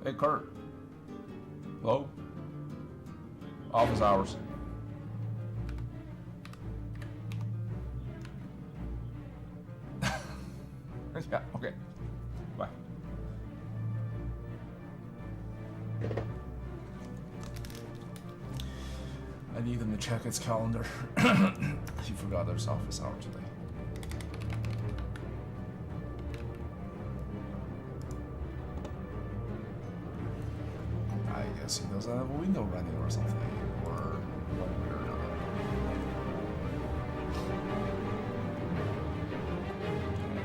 Hey, Curt. Hello? Office hours. Yeah, okay. Bye. I need him to check his calendar. He forgot there's office hour today. I guess he doesn't have a window running or something, or one way or another.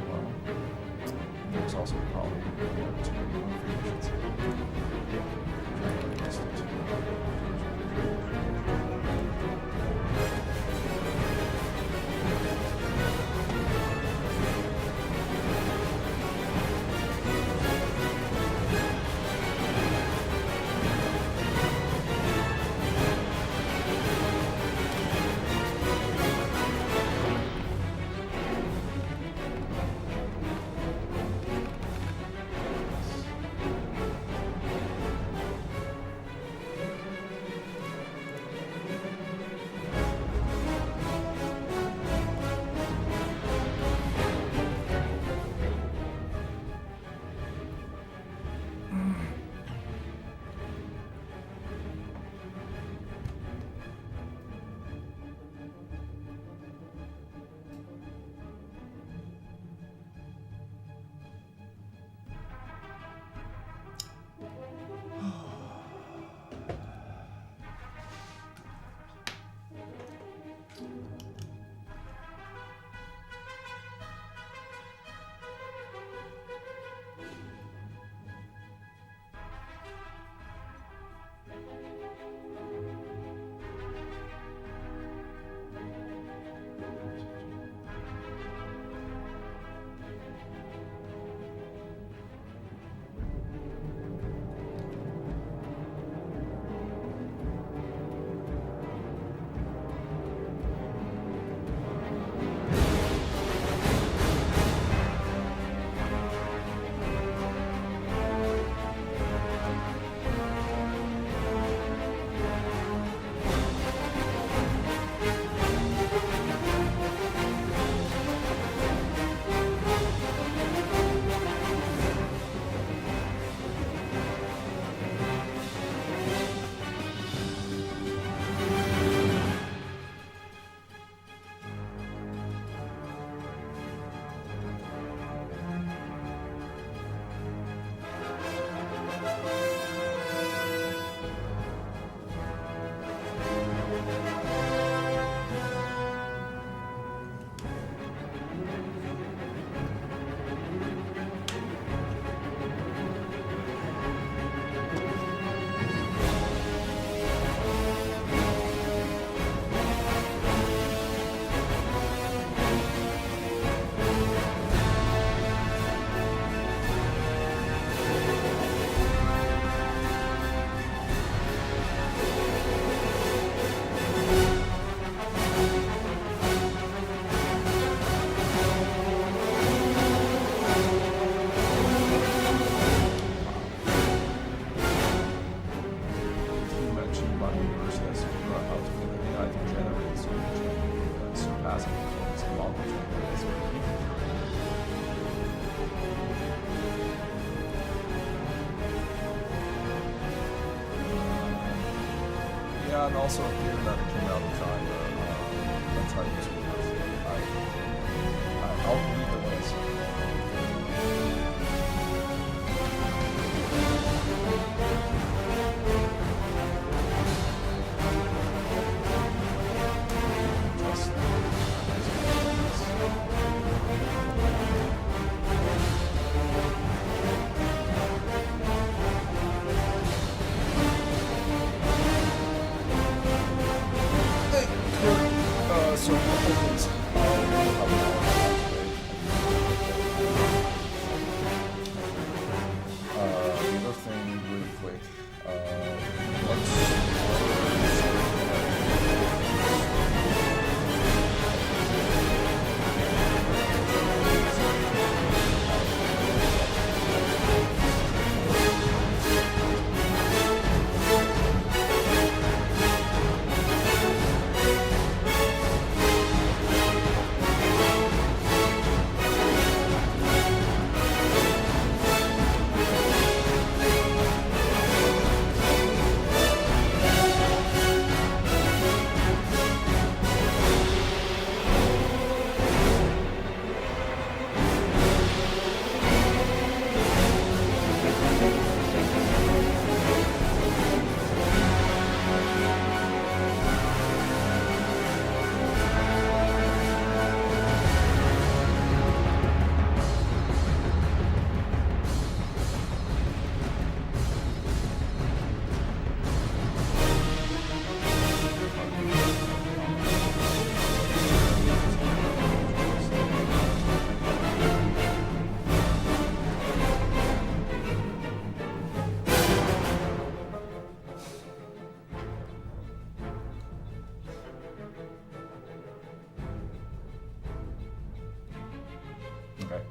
Well, there's also a problem with too many notifications. And also given that it came out of China, that's how you speak. I'll believe it when I see it. Okay.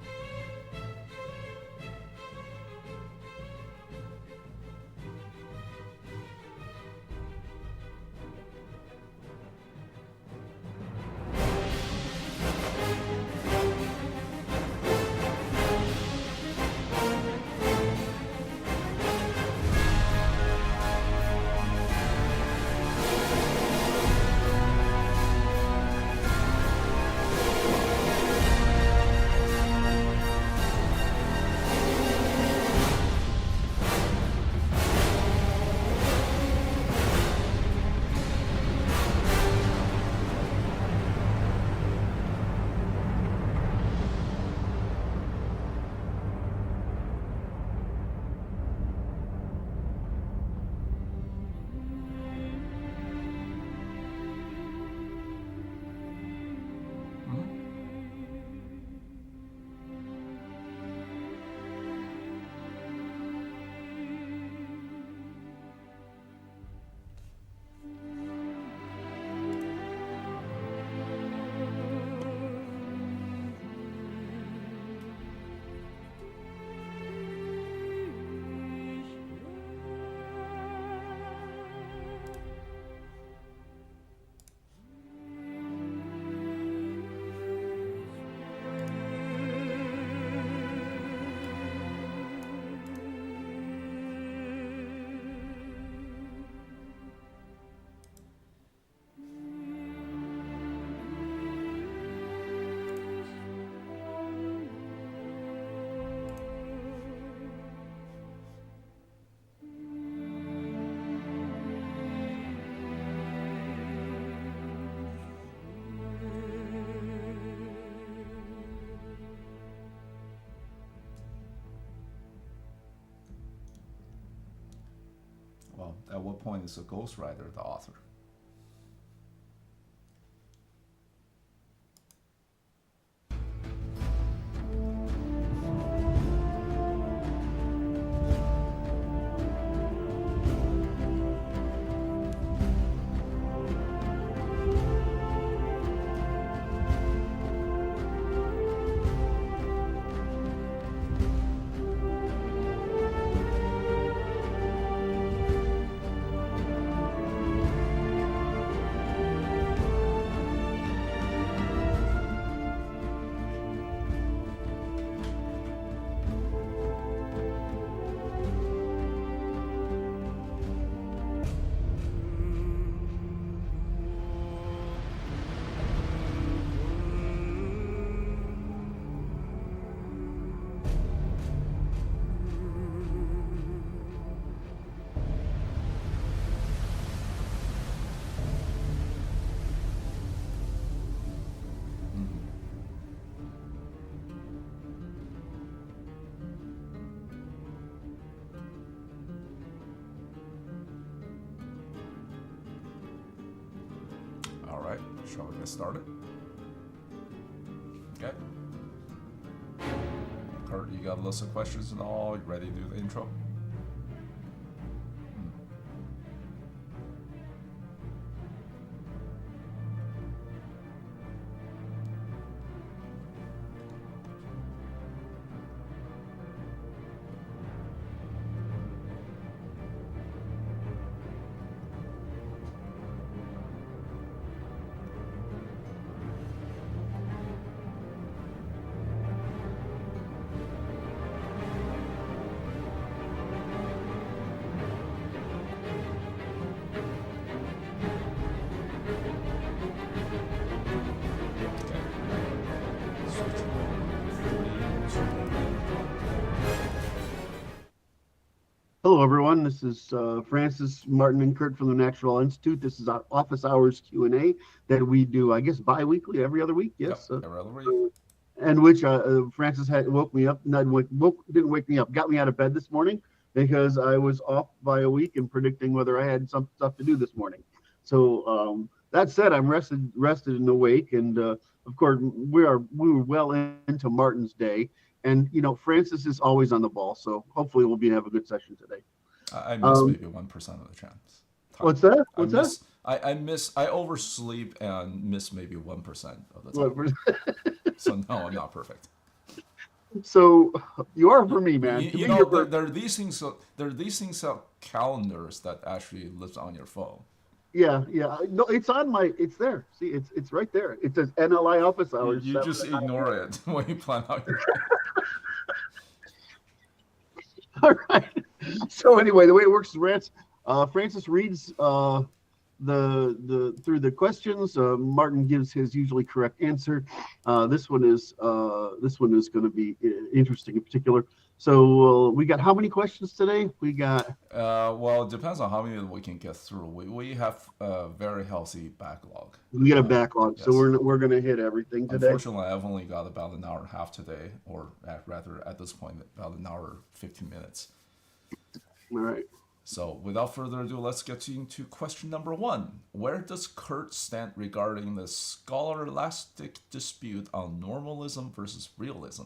Well, at what point is a ghostwriter the author? All right, shall we get started? Okay. Curt, you got a list of questions and all? You ready to do the intro? Hello, everyone. This is Francis, Martin, and Curt from the Natural Institute. This is our office hours Q&A that we do, I guess, bi-weekly, every other week. Yes. Yep, every other week. And which Francis had woke me up, didn't wake me up, got me out of bed this morning because I was off by a week and predicting whether I had some stuff to do this morning. So that said, I'm rested and awake, and of course we were well into Martin's day. And, you know, Francis is always on the ball, so hopefully we'll have a good session today. I miss maybe 1% of the chance. What's that? I oversleep and miss maybe 1% of the time. So no, I'm not perfect. So you are for me, man. To You me, know, you're for. there are these things. There are these things calendars that actually lives on your phone. Yeah, yeah. No, it's on my. It's there. See, it's right there. It says NLI office hours You 7 just to 9 ignore it when you plan out your day. All right. So anyway, the way it works is Francis reads the through the questions. Martin gives his usually correct answer. This one is going to be interesting in particular. So we got how many questions today? We got Well, it depends on how many we can get through. We have a very healthy backlog. a backlog, so Yes. we're going to hit everything today. Unfortunately, I've only got about an hour and a half today, or rather, at this point, about an hour 15 minutes. All right. So, without further ado, let's get into question number one. Where does Curt stand regarding the scholastic dispute on normalism versus realism?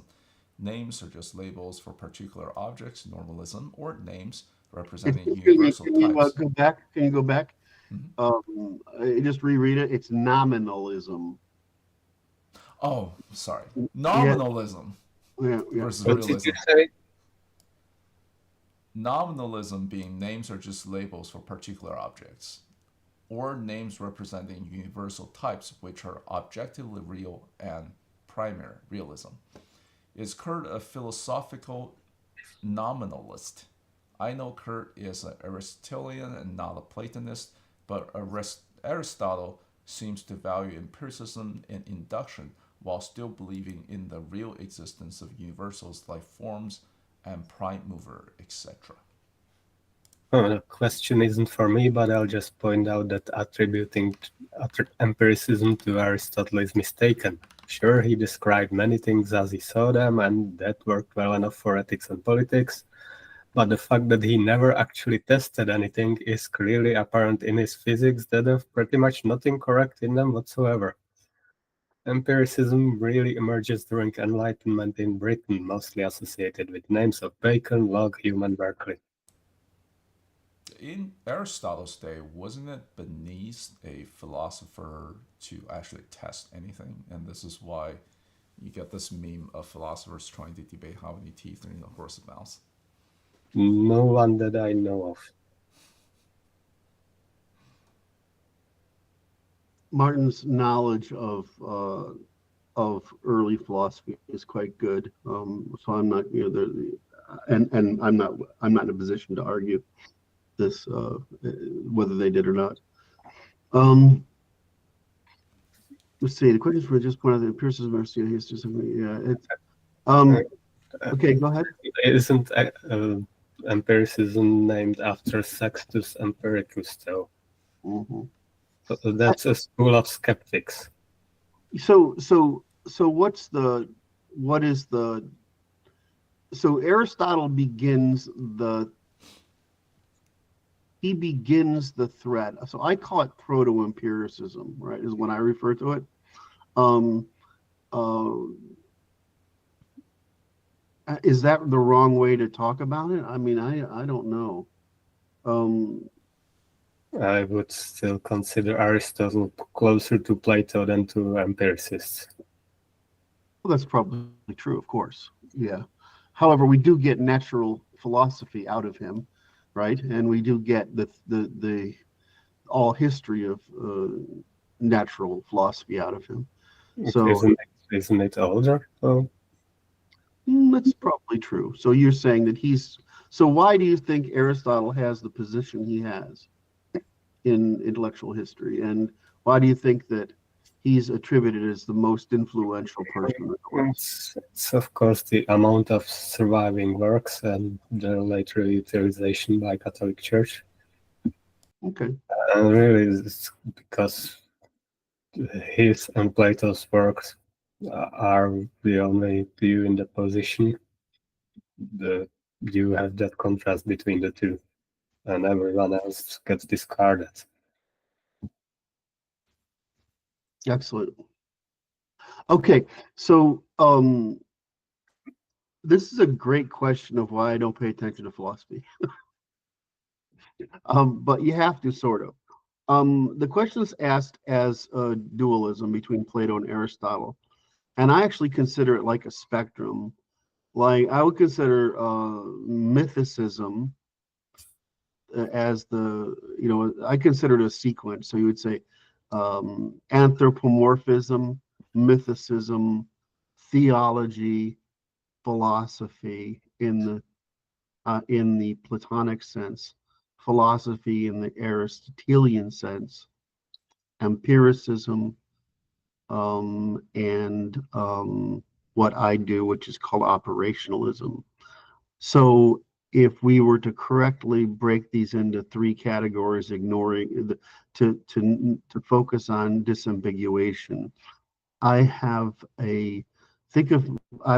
Names are just labels for particular objects, normalism, or names representing Excuse me. universal Can you types. go back? Can you go back? Mhm. Just reread it. It's nominalism. Oh, sorry. Yeah, Nominalism yeah. versus What did you realism. say? Nominalism being names are just labels for particular objects, or names representing universal types which are objectively real, and primary realism. Is Curt a philosophical nominalist? I know Curt is an Aristotelian and not a Platonist, but Aristotle seems to value empiricism and induction while still believing in the real existence of universals like forms and prime mover, etc. Oh, the question isn't for me, but I'll just point out that attributing empiricism to Aristotle is mistaken. Sure, he described many things as he saw them, and that worked well enough for ethics and politics, but the fact that he never actually tested anything is clearly apparent in his physics that have pretty much nothing correct in them whatsoever. Empiricism really emerges during Enlightenment in Britain, mostly associated with names of Bacon, Locke, Hume, and Berkeley. In Aristotle's day, wasn't it beneath a philosopher to actually test anything? And this is why you get this meme of philosophers trying to debate how many teeth are in a horse's mouth. No one that I know of. Martin's knowledge of early philosophy is quite good. So I'm not, and I'm not in a position to argue this whether they did or not. Let's see. The questions were just one of the empiricism of history. Yeah. Okay, go ahead. Isn't empiricism named after Sextus Empiricus, though? Mm-hmm. So that's a school of skeptics. So Aristotle begins the thread. So I call it proto-empiricism, right? Is when I refer to it. Is that the wrong way to talk about it? I mean, I don't know. I would still consider Aristotle closer to Plato than to empiricists. Well, that's probably true, of course. Yeah. However, we do get natural philosophy out of him, right? And we do get the all history of natural philosophy out of him. So isn't it older? Oh. That's probably true. So you're saying that so why do you think Aristotle has the position he has in intellectual history? And why do you think that he's attributed as the most influential person? It's of course the amount of surviving works and their later utilization by Catholic Church. Okay. Really, it's because his and Plato's works are the only view in the position. You have that contrast between the two, and everyone else gets discarded. Excellent. Okay, so this is a great question of why I don't pay attention to philosophy. But you have to sort of. The question is asked as a dualism between Plato and Aristotle, and I actually consider it like a spectrum. like I would consider mythicism as I consider it a sequence. So you would say anthropomorphism, mythicism, theology, philosophy in the Platonic sense, philosophy in the Aristotelian sense, empiricism, and what I do, which is called operationalism. So if we were to correctly break these into three categories, ignoring to focus on disambiguation, I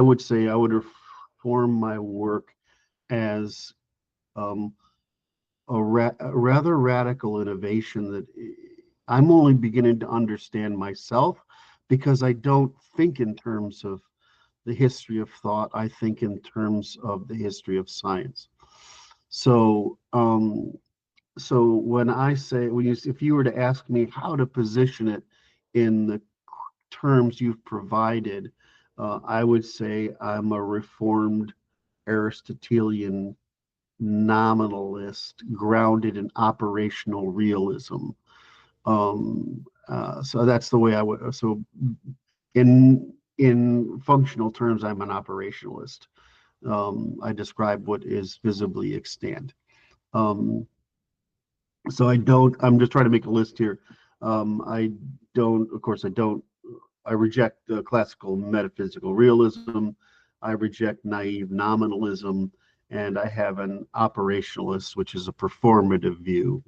would say I would reform my work as a rather radical innovation that I'm only beginning to understand myself, because I don't think in terms of the history of thought. I think in terms of the history of science. So, when I say, if you were to ask me how to position it in the terms you've provided, I would say I'm a reformed Aristotelian nominalist grounded in operational realism. So that's the way I would. So in functional terms, I'm an operationalist. I describe what is visibly extant. So I'm just trying to make a list here. I reject the classical metaphysical realism. I reject naive nominalism. And I have an operationalist, which is a performative view,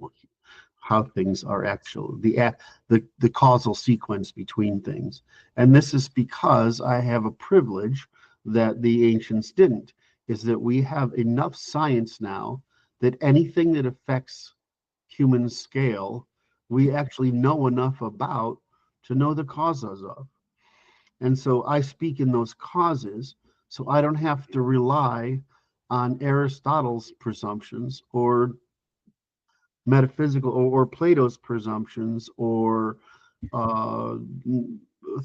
how things are actually, the causal sequence between things. And this is because I have a privilege that the ancients didn't, is that we have enough science now that anything that affects human scale, we actually know enough about to know the causes of. And so I speak in those causes, so I don't have to rely on Aristotle's presumptions or metaphysical or Plato's presumptions or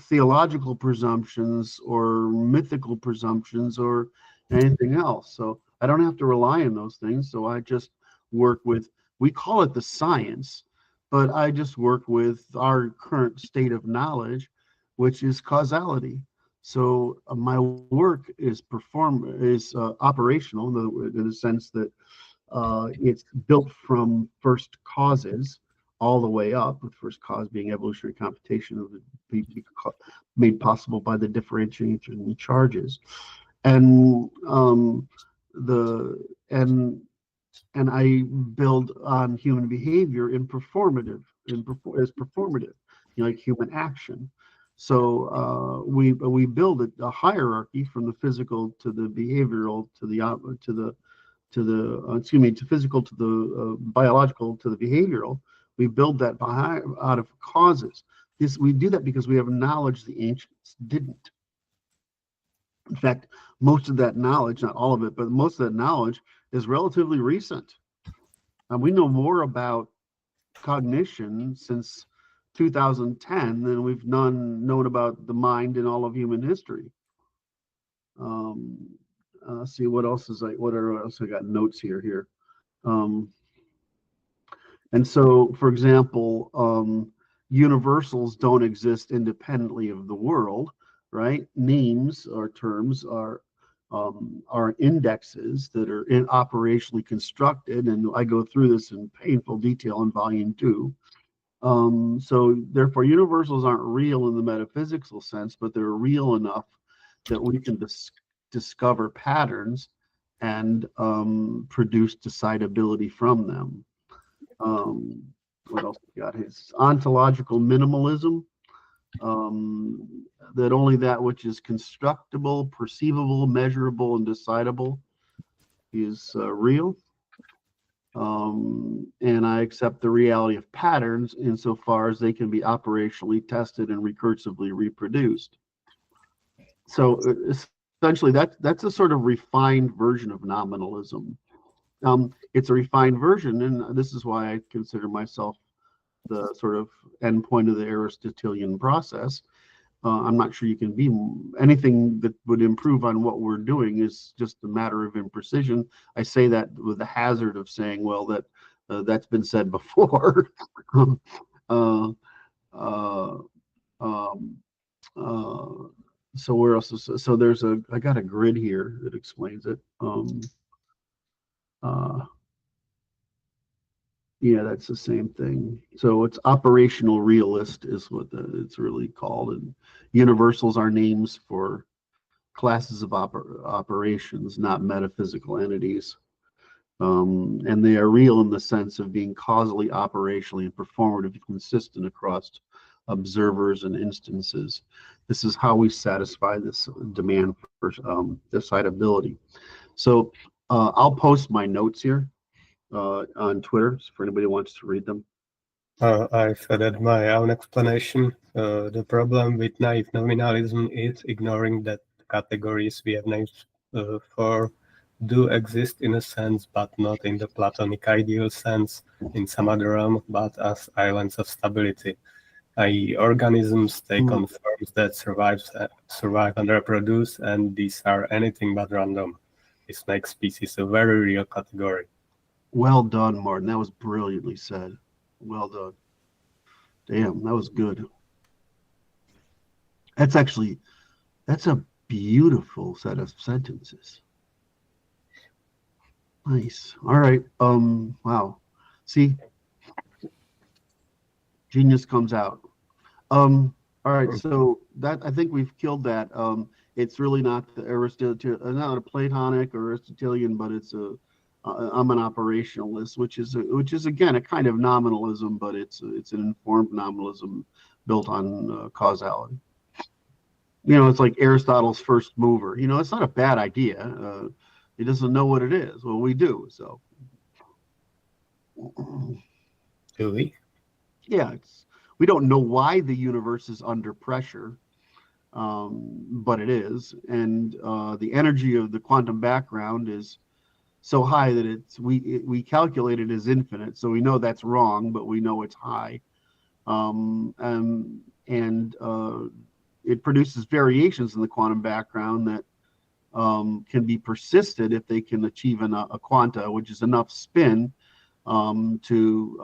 theological presumptions or mythical presumptions or anything else. So I don't have to rely on those things. So I just work with, we call it the science, but I just work with our current state of knowledge, which is causality. So my work is operational in the sense that it's built from first causes all the way up, with first cause being evolutionary computation made possible by the differentiation charges, and and I build on human behavior as performative, like human action. So we build a hierarchy from the physical to the behavioral to physical to the biological to the behavioral. We build that out of causes. We do that because we have knowledge the ancients didn't. In fact, most of that knowledge, not all of it, but most of that knowledge is relatively recent. And we know more about cognition since 2010 than we've known about the mind in all of human history. See what else I got notes here. And so, for example, universals don't exist independently of the world, right? Names or terms are indexes that are operationally constructed, and I go through this in painful detail in volume 2. So therefore, universals aren't real in the metaphysical sense, but they're real enough that we can discover patterns and produce decidability from them. What else we got? His ontological minimalism, that only that which is constructible, perceivable, measurable, and decidable is real. And I accept the reality of patterns insofar as they can be operationally tested and recursively reproduced. So essentially, that's a sort of refined version of nominalism. It's a refined version, and this is why I consider myself the sort of endpoint of the Aristotelian process. I'm not sure you can be anything that would improve on what we're doing is just a matter of imprecision. I say that with the hazard of saying, well, that's been said before. uh, uh, um, uh, so where else is, so there's I got a grid here that explains it. Yeah, that's the same thing. So it's operational realist is what it's really called. And universals are names for classes of operations, not metaphysical entities. And they are real in the sense of being causally, operationally, and performatively consistent across observers and instances. This is how we satisfy this demand for decidability. So I'll post my notes here on Twitter for anybody who wants to read them. I've added my own explanation. The problem with naive nominalism is ignoring that categories we have names for do exist in a sense, but not in the Platonic ideal sense, in some other realm, but as islands of stability, i.e. organisms take on forms that survive and reproduce, and these are anything but random. This makes species a very real category. Well done, Martin. That was brilliantly said. Well done. Damn, that was good. That's a beautiful set of sentences. Nice. All right. Wow. See, genius comes out. All right. So that, I think we've killed that. It's really not the Aristotelian, not a Platonic or Aristotelian, but it's I'm an operationalist, which is again a kind of nominalism, but it's an informed nominalism built on causality. It's like Aristotle's first mover. It's not a bad idea. He doesn't know what it is. Well, we do. So, do we? Yeah, we don't know why the universe is under pressure, but it is, and the energy of the quantum background is so high that we calculate it as infinite, so we know that's wrong, but we know it's high, and it produces variations in the quantum background that can be persisted if they can achieve a quanta, which is enough spin to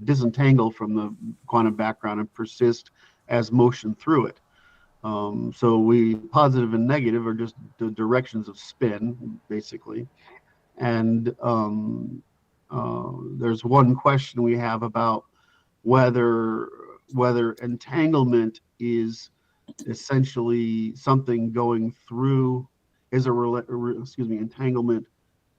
disentangle from the quantum background and persist as motion through it. So positive and negative are just the directions of spin, basically. And there's one question we have about whether entanglement is essentially something going through, entanglement.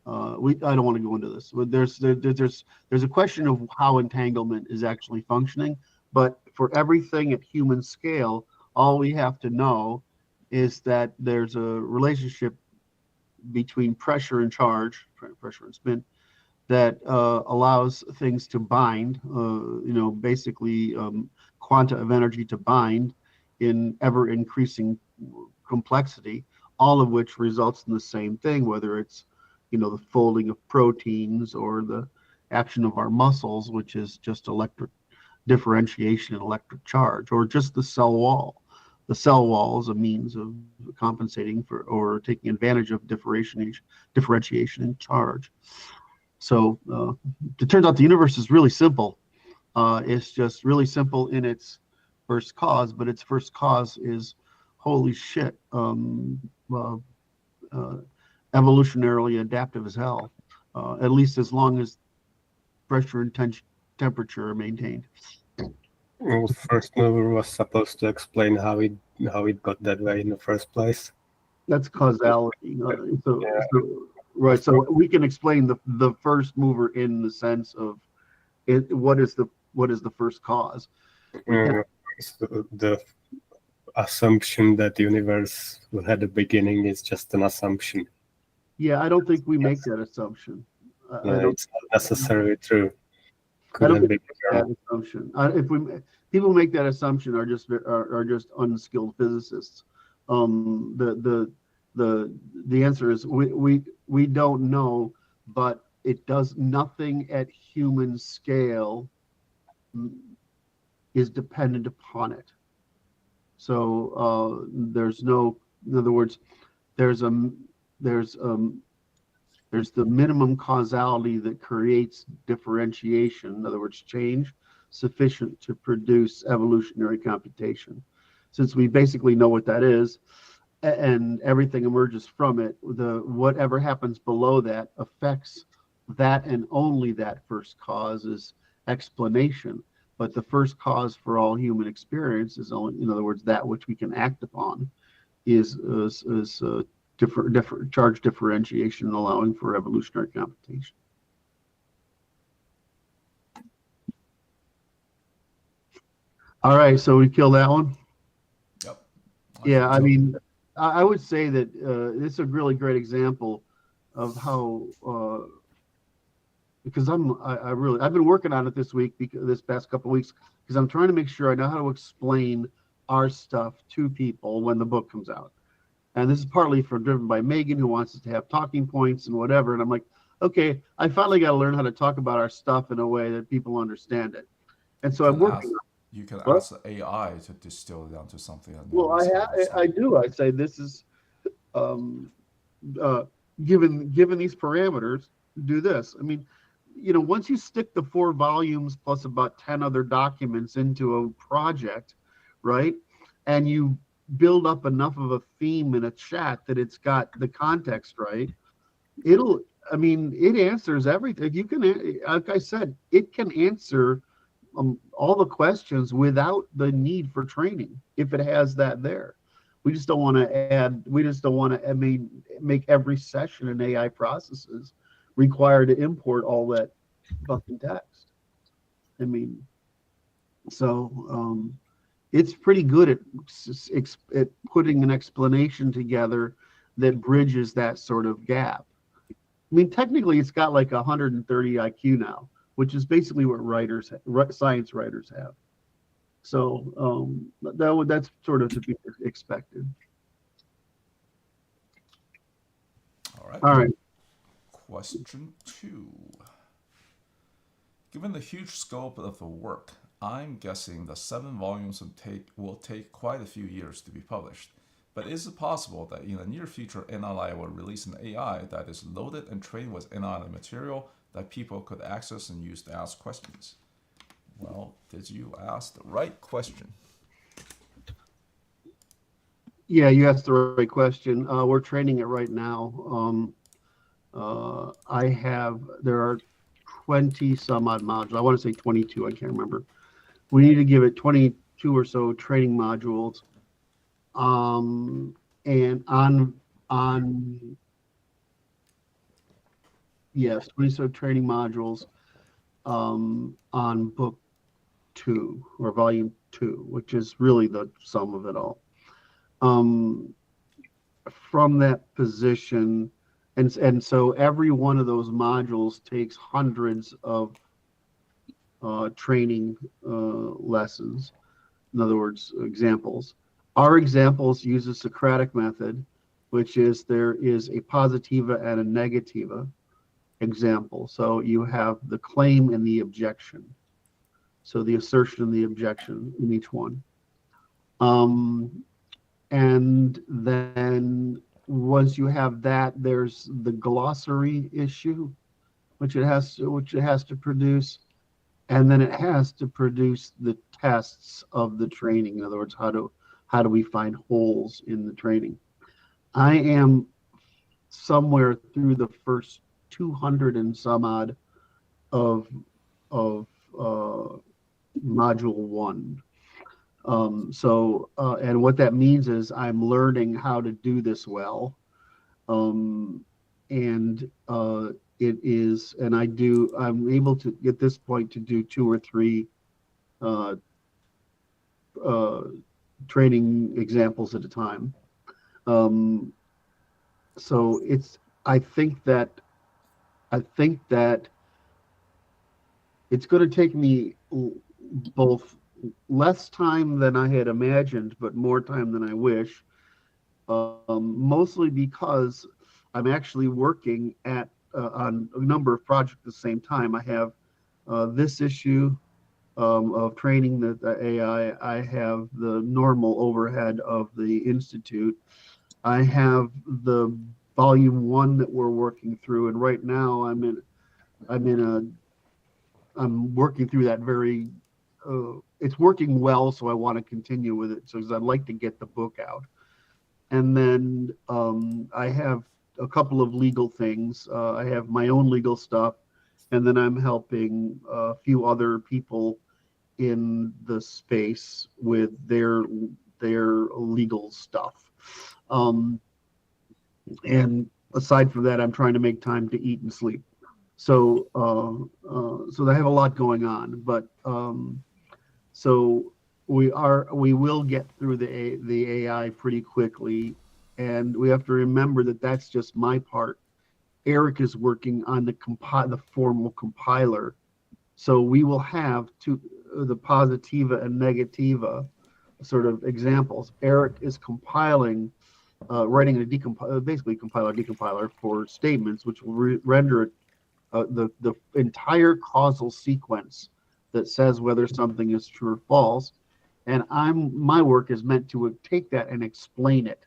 I don't want to go into this, but there's a question of how entanglement is actually functioning. But for everything at human scale, all we have to know is that there's a relationship between pressure and charge, pressure and spin, that allows things to bind, basically quanta of energy to bind in ever increasing complexity, all of which results in the same thing, whether it's the folding of proteins or the action of our muscles, which is just electric differentiation and electric charge, or just the cell wall. The cell wall is a means of compensating for or taking advantage of differentiation in charge. So it turns out the universe is really simple. It's just really simple in its first cause, but its first cause is, holy shit, evolutionarily adaptive as hell, at least as long as pressure and temperature are maintained. Well, the first mover was supposed to explain how it got that way in the first place. That's causality. Right. So we can explain the first mover in the sense of what is the first cause. The assumption that the universe had a beginning is just an assumption. Yeah, I don't think we make that assumption. It's not necessarily true. I don't think that assumption. People make that assumption are just unskilled physicists. The answer is we don't know, but it does nothing at human scale is dependent upon it. So there's no, in other words, there's a there's there's the minimum causality that creates differentiation, in other words, change sufficient to produce evolutionary computation. Since we basically know what that is, and everything emerges from it, the whatever happens below that affects that and only that first cause is explanation. But the first cause for all human experience is only, in other words, that which we can act upon is different charge differentiation, allowing for evolutionary computation. All right, so we kill that one. Yep. Yeah, I mean, I would say that this is a really great example of how, because I've been working on it this week, this past couple of weeks, because I'm trying to make sure I know how to explain our stuff to people when the book comes out. And this is partly driven by Megan, who wants us to have talking points and whatever. And I'm like, okay, I finally got to learn how to talk about our stuff in a way that people understand it. And so I'm working. You can ask the AI to distill it down to something. Well, I do. I say this is given these parameters, do this. I mean, once you stick the 4 volumes plus about 10 other documents into a project, right, and you build up enough of a theme in a chat that it's got the context right, it answers everything. You can, like I said, it can answer all the questions without the need for training if it has that there. We just don't want to make every session in AI processes require to import all that fucking text. I mean, so it's pretty good at putting an explanation together that bridges that sort of gap. I mean, technically, it's got like 130 IQ now, which is basically what science writers have. So that's sort of to be expected. All right. Question 2. Given the huge scope of the work, I'm guessing the 7 volumes will take quite a few years to be published. But is it possible that in the near future, NLI will release an AI that is loaded and trained with NLI material that people could access and use to ask questions? Well, did you ask the right question? Yeah, you asked the right question. We're training it right now. There are 20 some odd modules. I want to say 22, I can't remember. We need to give it 22 or so training modules. And yes, 20 so training modules on book 2 or volume 2, which is really the sum of it all. From that position, and so every one of those modules takes hundreds of training lessons. In other words, examples. Our examples use a Socratic method, which is there is a positiva and a negativa example. So you have the claim and the objection. So the assertion and the objection in each one. And then once you have that, there's the glossary issue, which it has to produce, and then it has to produce the tests of the training. In other words, how do we find holes in the training? I am somewhere through the first 200 and some odd of module 1. And what that means is I'm learning how to do this well. I'm able to, at this point, to do 2 or 3 training examples at a time. So I think that it's going to take me both less time than I had imagined, but more time than I wish, mostly because I'm actually working on a number of projects at the same time. I have this issue, of training the AI. I have the normal overhead of the institute. I have the volume 1 that we're working through, and right now I'm working through that very. It's working well, so I want to continue with it. So, because I'd like to get the book out, and then I have a couple of legal things. I have my own legal stuff, and then I'm helping a few other people in the space with their legal stuff. And aside from that, I'm trying to make time to eat and sleep. So so I have a lot going on, but so we will get through the AI pretty quickly, and we have to remember that that's just my part. Eric is working on the formal compiler, so we will have the positiva and negativa sort of examples. Eric is compiling, writing a basically compiler decompiler for statements, which will render it the entire causal sequence that says whether something is true or false. And my work is meant to take that and explain it.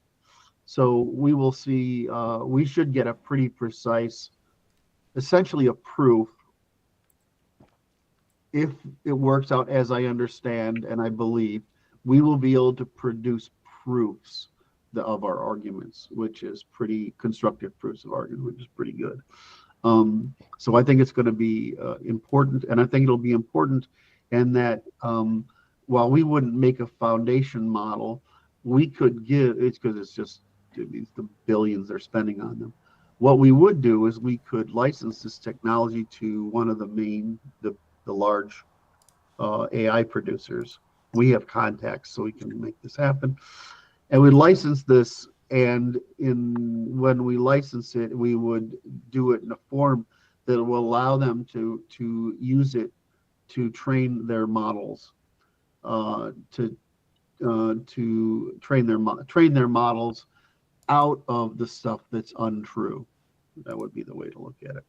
So we will see. We should get a pretty precise, essentially a proof. If it works out as I understand and I believe, we will be able to produce proofs of our arguments, which is pretty constructive proofs of argument, which is pretty good. So I think it's going to be important, and I think it'll be important in that while we wouldn't make a foundation model, we could it's because it's just the billions they're spending on them. What we would do is we could license this technology to one of the large AI producers. We have contacts, so we can make this happen, and we license this. And when we license it, we would do it in a form that will allow them to use it to train their models, to train their models out of the stuff that's untrue. That would be the way to look at it.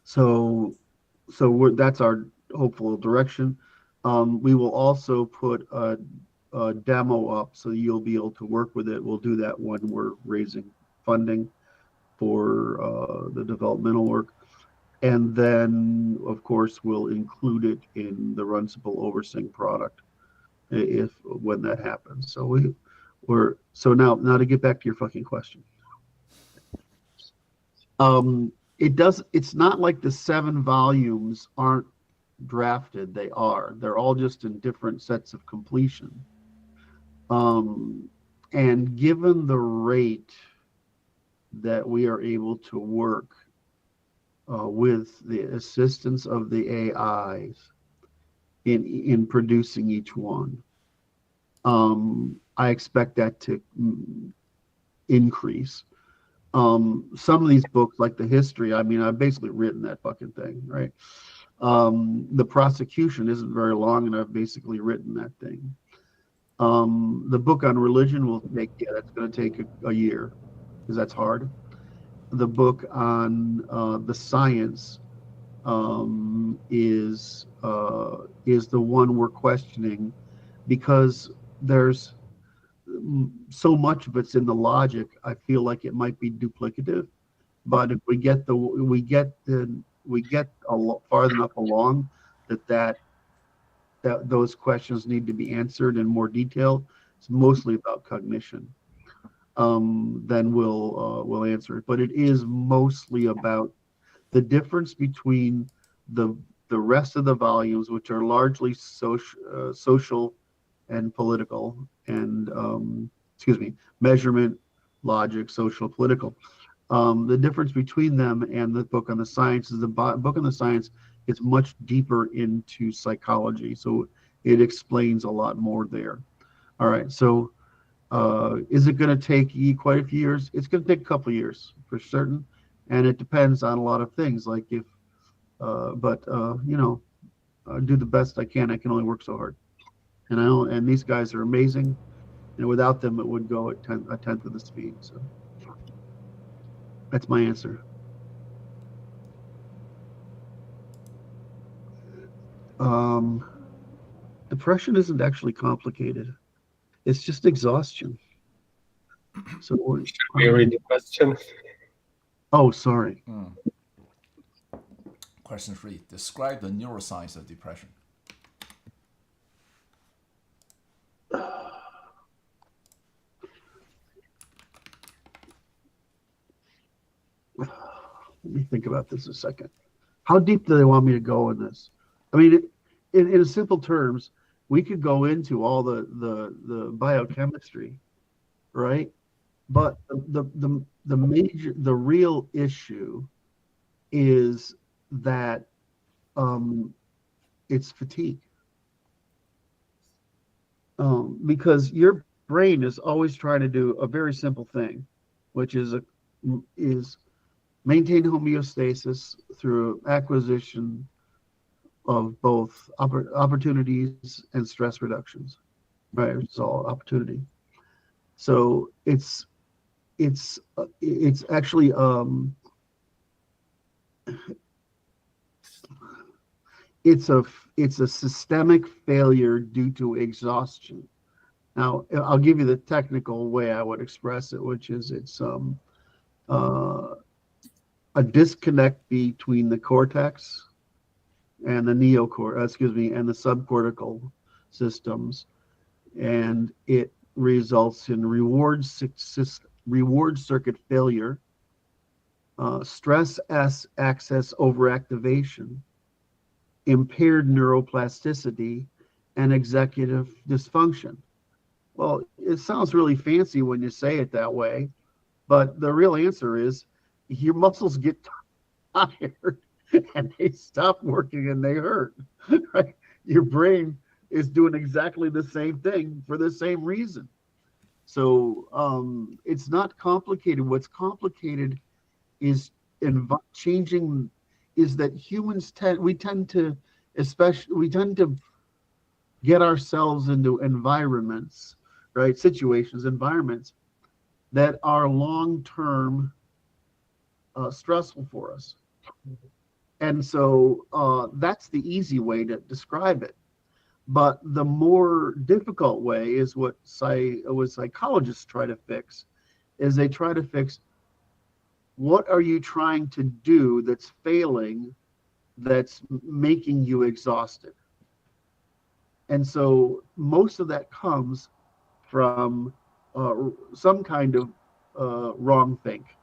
So that's our hopeful direction. We will also put a demo up so you'll be able to work with it. We'll do that when we're raising funding for the developmental work. And then, of course, we'll include it in the Runcible Oversing product when that happens. So now to get back to your fucking question. It's not like the 7 volumes aren't drafted. They're all just in different sets of completion. And given the rate that we are able to work with the assistance of the AIs in producing each one, I expect that to increase. Some of these books, like the history, I mean, I've basically written that fucking thing, right? The prosecution isn't very long, and I've basically written that thing. The book on religion that's going to take a year, because that's hard. The book on the science is the one we're questioning, because there's so much of it's in the logic. I feel like it might be duplicative, but if we get far enough along that those questions need to be answered in more detail. It's mostly about cognition. Then we'll answer it. But it is mostly about the difference between the rest of the volumes, which are largely social and political, and measurement, logic, social, political. The difference between them and the book on the science is the book on the science is much deeper into psychology, so it explains a lot more there. All right, so is it going to take quite a few years? It's going to take a couple of years for certain, and it depends on a lot of things. Like do the best I can. I can only work so hard, and these guys are amazing, and without them, it would go at a tenth of the speed. So that's my answer. Depression isn't actually complicated. It's just exhaustion. So, Should we read the question? oh, sorry. Question 3. Describe the neuroscience of depression. Let me think about this a second. How deep do they want me to go in this? I mean, in simple terms, we could go into all the biochemistry, right? But the real issue is that it's fatigue. Because your brain is always trying to do a very simple thing, which is maintain homeostasis through acquisition of both opportunities and stress reductions, right? It's all opportunity. So it's actually it's a systemic failure due to exhaustion. Now, I'll give you the technical way I would express it, which is it's a disconnect between the cortex and the and the subcortical systems, and it results in reward circuit failure, stress axis overactivation, impaired neuroplasticity, and executive dysfunction. Well, it sounds really fancy when you say it that way, but the real answer is your muscles get tired and they stop working and they hurt, right? Your brain is doing exactly the same thing for the same reason. So it's not complicated. What's complicated is changing, is that humans tend to get ourselves into environments, right? Environments that are long-term stressful for us. And so that's the easy way to describe it. But the more difficult way is what psychologists try to fix, is they try to fix, what are you trying to do that's failing, that's making you exhausted? And so most of that comes from some kind of wrong think.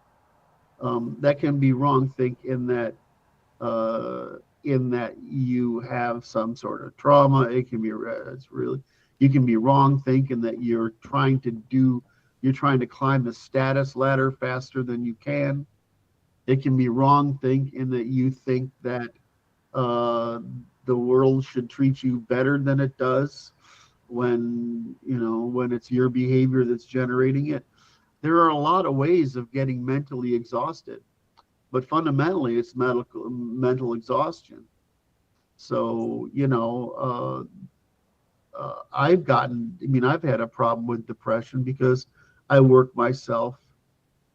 That can be wrong think in that you have some sort of trauma. It can be you can be wrong thinking that you're trying to climb the status ladder faster than you can. It can be wrong think in that you think that the world should treat you better than it does, when it's your behavior that's generating it. There are a lot of ways of getting mentally exhausted, but fundamentally it's mental exhaustion. So I've had a problem with depression because I worked myself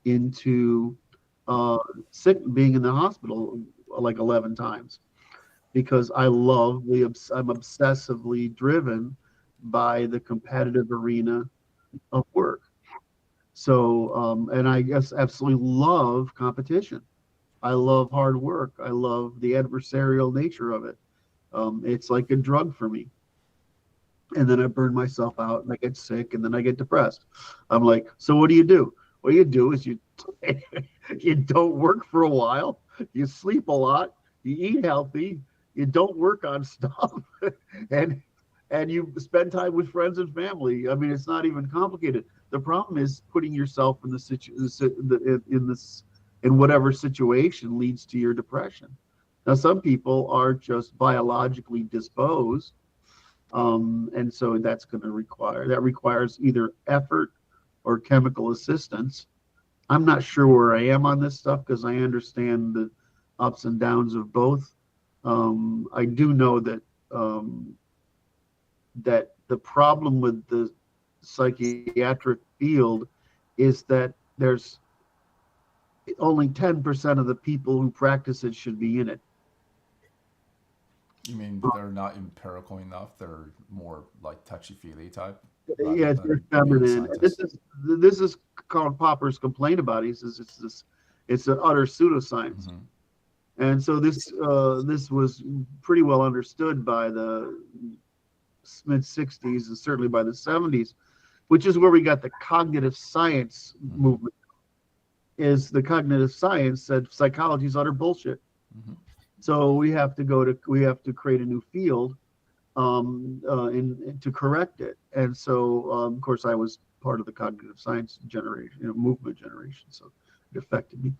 into being in the hospital like 11 times, because I'm obsessively driven by the competitive arena of work. So, and I guess absolutely love competition. I love hard work. I love the adversarial nature of it. It's like a drug for me. And then I burn myself out and I get sick and then I get depressed. I'm like, so what do you do? What you do is you don't work for a while, you sleep a lot, you eat healthy, you don't work on stuff, and you spend time with friends and family. I mean, it's not even complicated. The problem is putting yourself in in whatever situation leads to your depression. Now, some people are just biologically disposed, and so that requires either effort or chemical assistance. I'm not sure where I am on this stuff because I understand the ups and downs of both. I do know that that the problem with the psychiatric field is that there's only 10% of the people who practice it should be in it. You mean they're not empirical enough? They're more like touchy-feely type rather Yes, they're than being feminine. scientists. This is Karl Popper's complaint about it. He says it's an utter pseudoscience. Hmm. And so this was pretty well understood by the mid 60s and certainly by the 70s, which is where we got the cognitive science movement. Is the cognitive science said psychology is utter bullshit. Hmm. So we have to create a new field to correct it. And so of course I was part of the cognitive science generation, movement generation, so it affected me.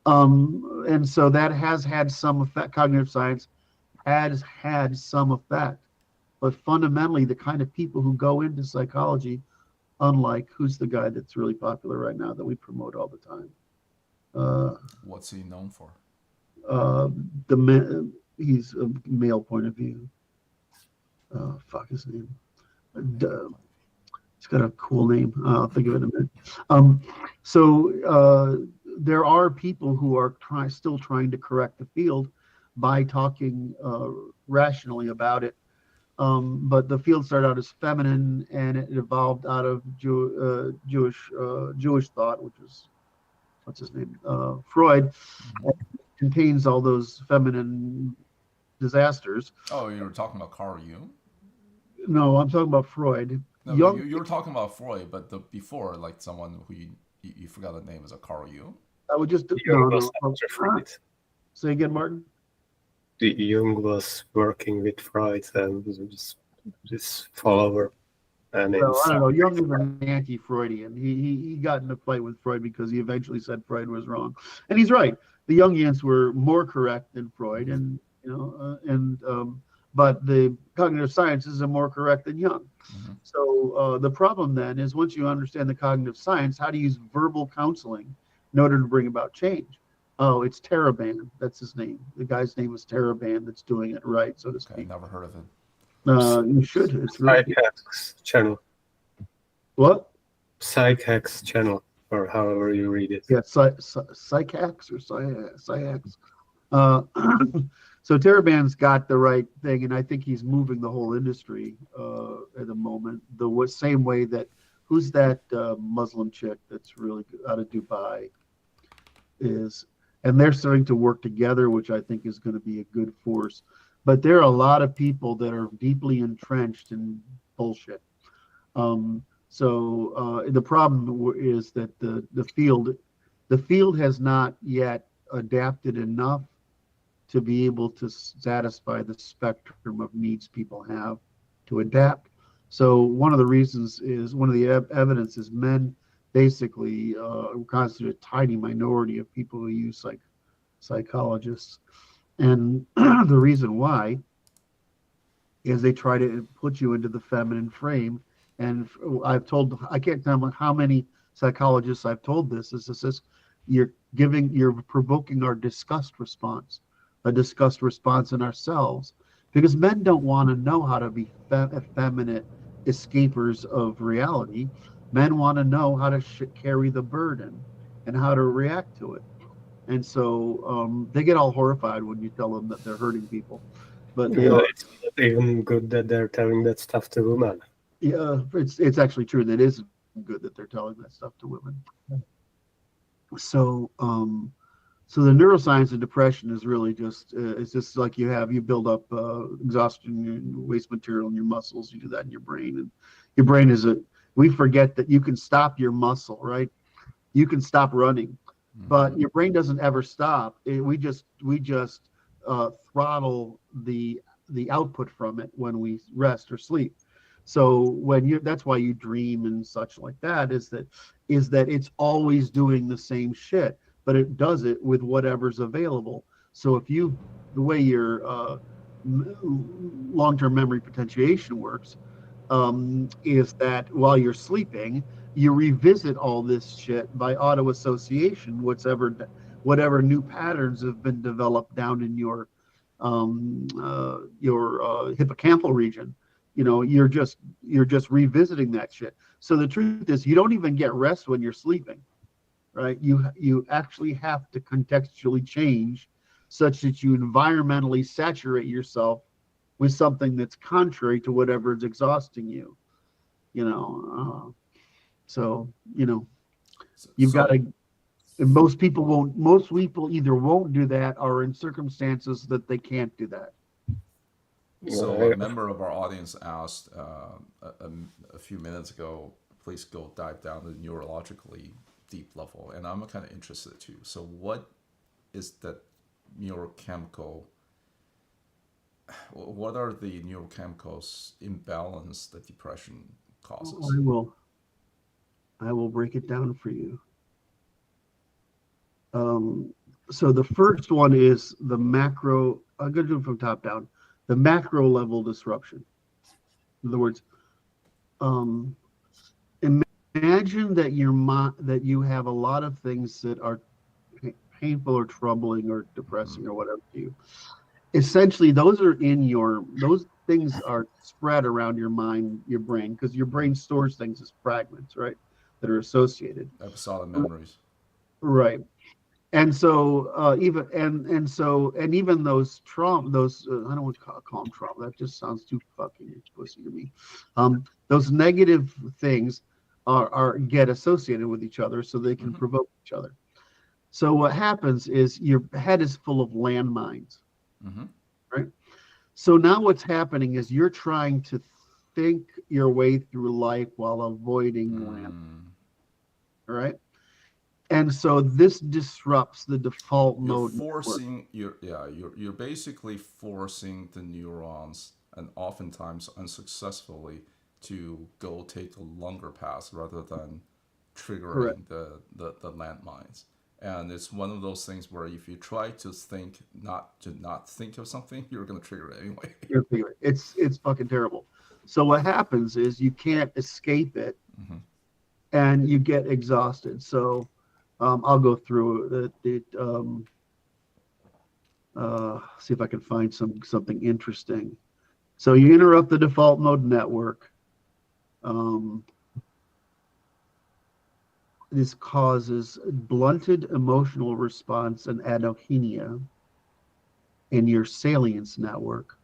And so that has had some effect. Cognitive science has had some effect, but fundamentally the kind of people who go into psychology, unlike who's the guy that's really popular right now that we promote all the time. What's he known for? He's a male point of view. Fuck his name. It's got a cool name. I'll think of it in a minute. So there are people who are still trying to correct the field by talking rationally about it. But the field started out as feminine, and it evolved out of Jewish thought, which is what's his name, Freud. It contains all those feminine disasters. Oh, you were talking about Carl Jung? No, I'm talking about Freud. No, you were talking about Freud, but before, like someone who you forgot the name, is a Carl Jung? I would just say again, Martin. Jung was working with Freud and this follower. And well, I don't know. Jung is an anti-Freudian. He got in a fight with Freud because he eventually said Freud was wrong, and he's right. The Jungians were more correct than Freud, and but the cognitive sciences are more correct than Jung. Mm-hmm. So the problem then is once you understand the cognitive science, how to use verbal counseling in order to bring about change. Oh, it's Teraban. That's his name. The guy's name is Teraban that's doing it right, so to speak. Okay, never heard of it. You should. It's really PsychHacks channel. What? PsychHacks channel, or however you read it. Yeah, PsychHacks or PsychHacks. So Teraban's got the right thing, and I think he's moving the whole industry at the moment. The same way that who's that Muslim chick that's really good out of Dubai is, and they're starting to work together, which I think is going to be a good force. But there are a lot of people that are deeply entrenched in bullshit. So the problem is that the field has not yet adapted enough to be able to satisfy the spectrum of needs people have to adapt. So one of the reasons is, one of the evidence is men basically constitute a tiny minority of people who use psychologists. And the reason why is they try to put you into the feminine frame. And I can't tell how many psychologists I've told this, you're provoking our disgust response, a disgust response in ourselves, because men don't want to know how to be effeminate escapers of reality. Men want to know how to carry the burden and how to react to it. And so they get all horrified when you tell them that they're hurting people. But it's not even good that they're telling that stuff to women. Yeah, it's actually true that it isn't good that they're telling that stuff to women. So so the neuroscience of depression is really just it's just like you build up exhaustion, waste material in your muscles. You do that in your brain, and your brain we forget that you can stop your muscle, right? You can stop running, but your brain doesn't ever stop. We just throttle the output from it when we rest or sleep. So that's why you dream and such like that, is that it's always doing the same shit, but it does it with whatever's available. So the way your long-term memory potentiation works is that while you're sleeping, you revisit all this shit by auto association, whatever new patterns have been developed down in your hippocampal region. You're just revisiting that shit. So the truth is, you don't even get rest when you're sleeping, right? You actually have to contextually change such that you environmentally saturate yourself with something that's contrary to whatever is exhausting you. So you've got So, to. And most people won't. Most people either won't do that or are in circumstances that they can't do that. so a member of our audience asked a few minutes ago, please go dive down the neurologically deep level, and I'm kind of interested too. So what is that neurochemical? What are the neurochemicals imbalance that depression causes? I will break it down for you. So the first one is the macro. I'm going to do it from top down. The macro level disruption. In other words, imagine that that you have a lot of things that are painful or troubling or depressing or whatever to you. Essentially, those things are spread around your mind, your brain, because your brain stores things as fragments, right? That are associated. Episodic memories. Right. And so even those trauma, I don't want to call them trauma. That just sounds too fucking pussy to me. Those negative things are get associated with each other, so they can provoke each other. So what happens is your head is full of landmines, right? So now what's happening is you're trying to think your way through life while avoiding landmines, right? And so this disrupts the default mode. You're basically forcing the neurons, and oftentimes unsuccessfully, to go take a longer path rather than triggering the landmines. And it's one of those things where if you try to not think of something, you're going to trigger it anyway. It's fucking terrible. So what happens is you can't escape it, and you get exhausted. So I'll go through it. See if I can find something interesting. So you interrupt the default mode network. This causes blunted emotional response and anhedonia in your salience network.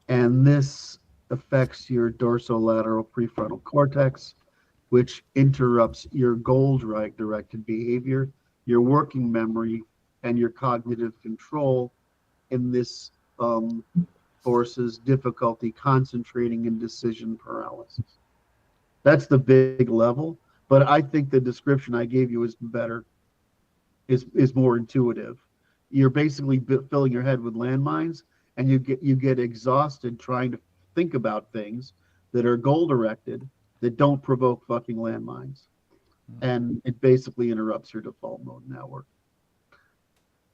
And this affects your dorsolateral prefrontal cortex, which interrupts your goal-directed behavior, your working memory, and your cognitive control. And this forces difficulty concentrating and decision paralysis. That's the big level, but I think the description I gave you is better, is more intuitive. You're basically filling your head with landmines, and you get exhausted trying to think about things that are goal-directed, that don't provoke fucking landmines. And it basically interrupts your default mode network.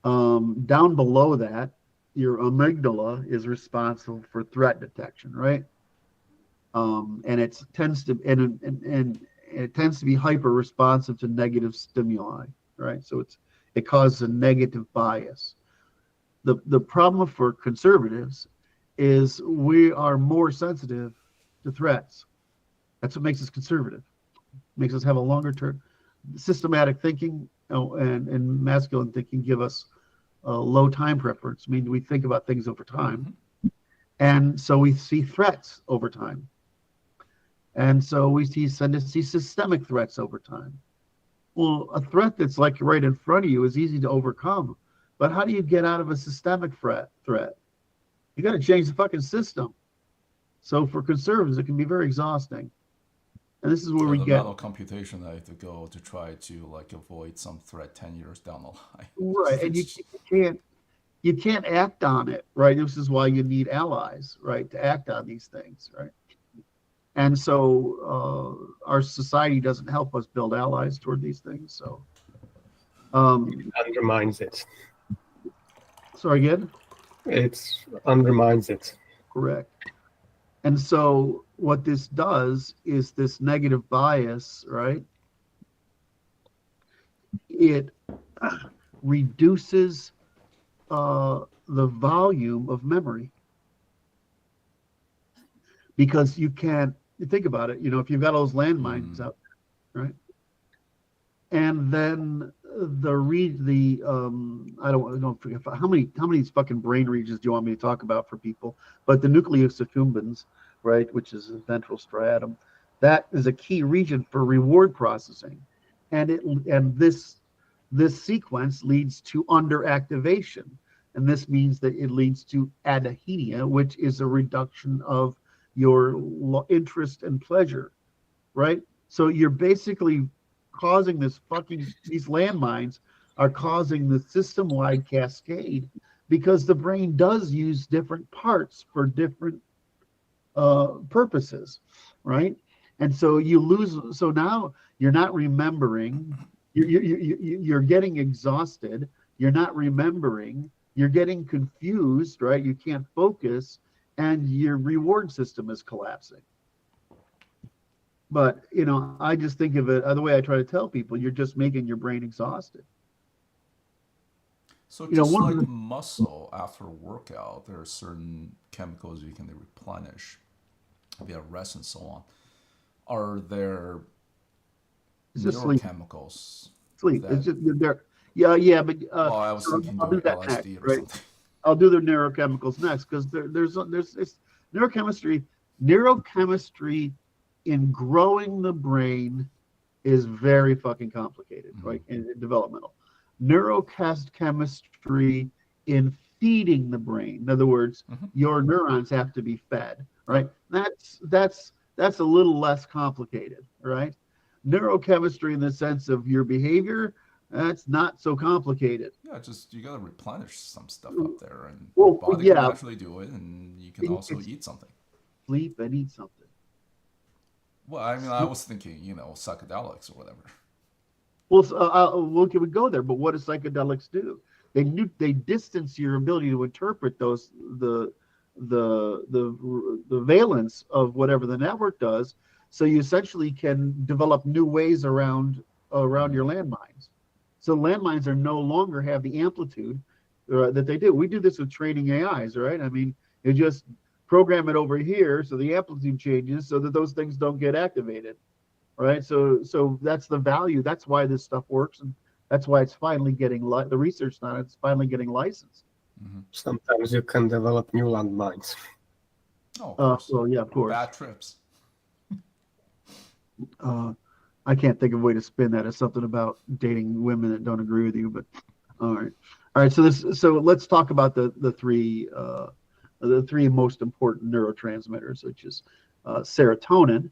Down below that, your amygdala is responsible for threat detection, right? And it tends to be hyper responsive to negative stimuli, right? So it causes a negative bias. The problem for conservatives is we are more sensitive to threats. That's what makes us conservative. Makes us have a longer term systematic thinking, and masculine thinking give us a low time preference. I mean, we think about things over time. And so we see threats over time. And so we tend to see systemic threats over time. Well, a threat that's like right in front of you is easy to overcome. But how do you get out of a systemic threat? You got to change the fucking system. So for conservatives, it can be very exhausting. And this is where we the get mental computation I have to go to try to avoid some threat 10 years down the line. Right, and you can't act on it, right? This is why you need allies, right, to act on these things, right? And so our society doesn't help us build allies toward these things. So it undermines it. Sorry, again? It undermines it. Correct. And so what this does is this negative bias, right? It reduces the volume of memory. Because you can't, think about it, if you've got all those landmines out there, right? And then I don't forget how many fucking brain regions do you want me to talk about for people? But the nucleus accumbens, right, which is the ventral striatum, that is a key region for reward processing, and this sequence leads to underactivation, and this means that it leads to adahenia, which is a reduction of your interest and pleasure, right? So you're basically causing these landmines are causing the system-wide cascade because the brain does use different parts for different purposes, right? And so you lose. So now you're not remembering. You're getting exhausted. You're not remembering. You're getting confused, right? You can't focus, and your reward system is collapsing. But, I just think of it, the way I try to tell people, you're just making your brain exhausted. So just like muscle after a workout, there are certain chemicals you can replenish via rest and so on. Are there neurochemicals? Sleep. It's just there. Yeah, but well, I was thinking I'll do that LSD next, or right? something. I'll do the neurochemicals next because there's neurochemistry. Neurochemistry in growing the brain is very fucking complicated, right? In developmental. Neurochemistry in feeding the brain. In other words, your neurons have to be fed, right? That's a little less complicated, right? Neurochemistry in the sense of your behavior, that's not so complicated. Yeah, just you gotta replenish some stuff up there, and your body can naturally do it, and you can also eat something. Sleep and eat something. Well, I mean, I was thinking, psychedelics or whatever. Well, can we go there? But what do psychedelics do? They distance your ability to interpret the valence of whatever the network does, so you essentially can develop new ways around your landmines. So landmines are no longer have the amplitude that they do. We do this with training AIs, right? I mean, you just program it over here so the amplitude changes so that those things don't get activated, right? So that's the value. That's why this stuff works, and that's why it's finally getting the research on it's finally getting licensed. Sometimes you can develop new landmines. Oh, of course. Well, yeah, of course. Bad trips. I can't think of a way to spin that as something about dating women that don't agree with you, but all right. So let's talk about the three most important neurotransmitters, which is serotonin,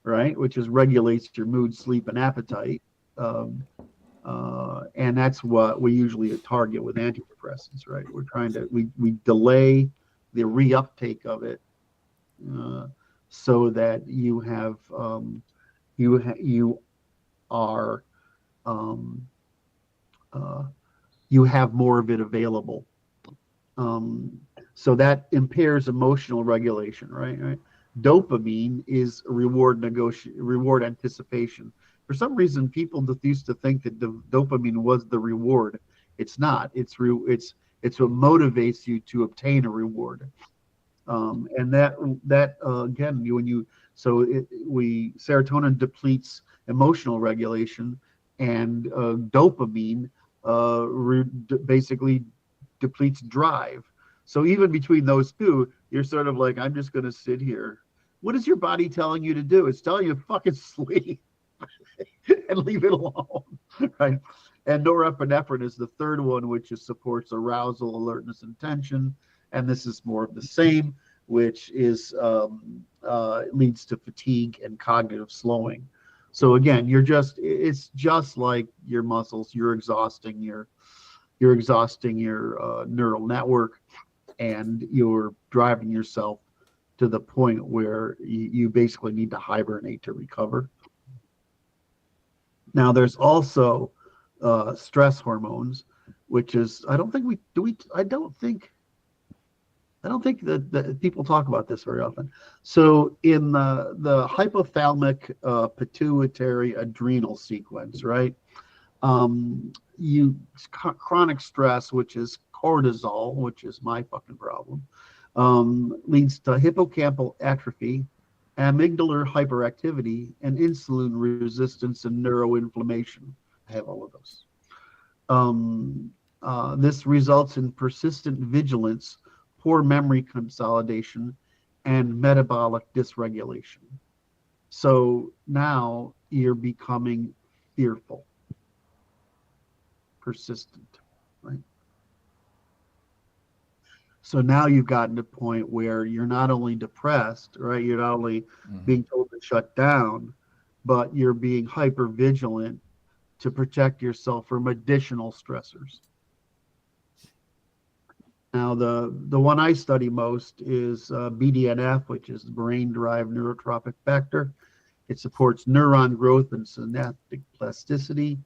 right, which regulates your mood, sleep, and appetite, and that's what we usually target with antidepressants, right? We're trying to we delay the reuptake of it so that you have you have more of it available. So that impairs emotional regulation, right? Dopamine is reward anticipation. For some reason, people used to think that the dopamine was the reward. It's not. It's what motivates you to obtain a reward. And that again, serotonin depletes emotional regulation, and dopamine basically depletes drive. So even between those two, you're sort of like, I'm just going to sit here. What is your body telling you to do? It's telling you to fucking sleep and leave it alone, right? And norepinephrine is the third one, which supports arousal, alertness, and attention. And this is more of the same, which is leads to fatigue and cognitive slowing. So again, it's just like your muscles. You're exhausting your neural network, and you're driving yourself to the point where you basically need to hibernate to recover. Now, there's also stress hormones, which is I don't think that people talk about this very often. So in the hypothalamic pituitary adrenal sequence, right? Chronic stress, which is cortisol, which is my fucking problem, leads to hippocampal atrophy, amygdala hyperactivity, and insulin resistance and neuroinflammation. I have all of those. This results in persistent vigilance, poor memory consolidation, and metabolic dysregulation. So now you're becoming fearful, persistent, right? So now you've gotten to a point where you're not only depressed, right? You're not only being told to shut down, but you're being hyper vigilant to protect yourself from additional stressors. Now, the one I study most is BDNF, which is brain-derived neurotrophic factor. It supports neuron growth and synaptic plasticity,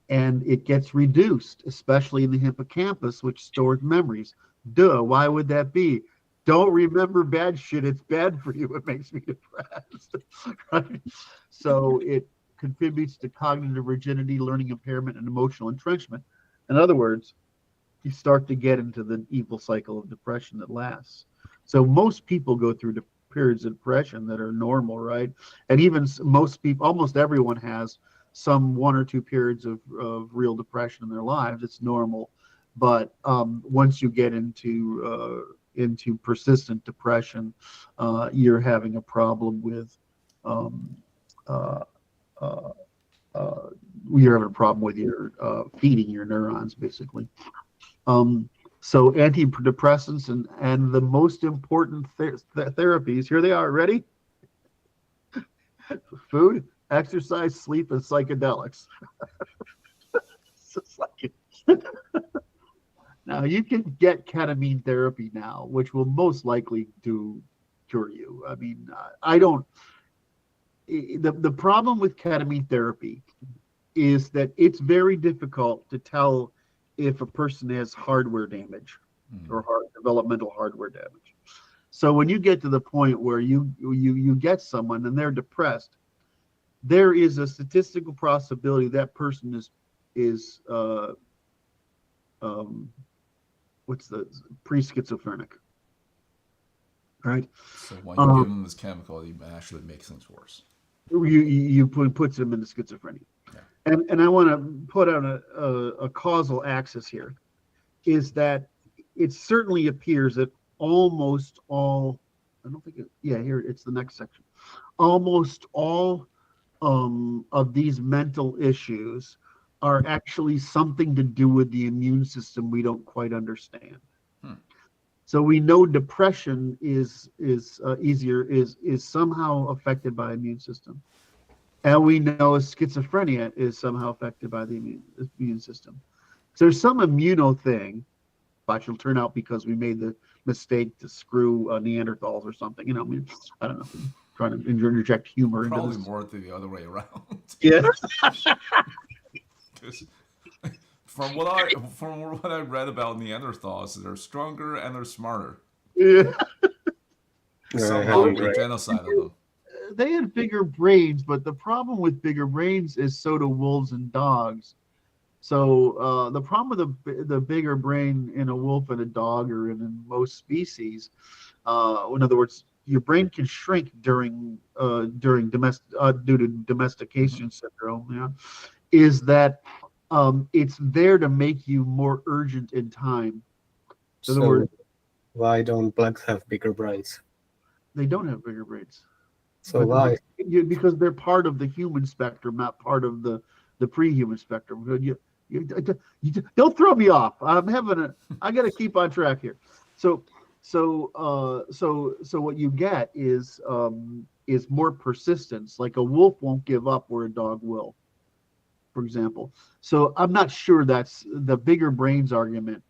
and it gets reduced, especially in the hippocampus, which stores memories. Duh, why would that be? Don't remember bad shit. It's bad for you. It makes me depressed. Right? So it contributes to cognitive rigidity, learning impairment, and emotional entrenchment. In other words, you start to get into the evil cycle of depression that lasts. So most people go through periods of depression that are normal, right? And even most people, almost everyone has some 1 or 2 periods of real depression in their lives. It's normal. But once you get into persistent depression, you're having a problem with you're having a problem with your feeding your neurons, basically. So antidepressants and the most important therapies, here they are, ready? Food, exercise, sleep, and psychedelics. Now, you can get ketamine therapy now, which will most likely cure you. I mean, the problem with ketamine therapy is that it's very difficult to tell if a person has hardware damage or developmental hardware damage. So when you get to the point where you get someone and they're depressed, there is a statistical possibility that person is what's the pre-schizophrenic, right? So when you give them this chemical, it actually makes things worse. You puts them into schizophrenia. Yeah. And I want to put on a causal axis here, is that it certainly appears that almost all, I don't think here it's the next section. Almost all of these mental issues are actually something to do with the immune system we don't quite understand. So we know depression is somehow affected by immune system, and we know schizophrenia is somehow affected by the immune system. So there's some immuno thing, but it'll turn out because we made the mistake to screw Neanderthals or something. You know, I mean, I don't know. I'm trying to interject humor into this. Probably more the other way around. Yeah. From what I read about Neanderthals, they're stronger and they're smarter. Yeah. Somehow we genocided them. They had bigger brains, but the problem with bigger brains is so do wolves and dogs. So the problem with the bigger brain in a wolf and a dog, or in most species, in other words, your brain can shrink due to domestication syndrome. Yeah, is that it's there to make you more urgent in time. In other words, why don't blacks have bigger brains? They don't have bigger brains. So why? Because they're part of the human spectrum, not part of the pre-human spectrum. You don't throw me off. I got to keep on track here. So what you get is more persistence. Like a wolf won't give up where a dog will, for example. So I'm not sure that's the bigger brains argument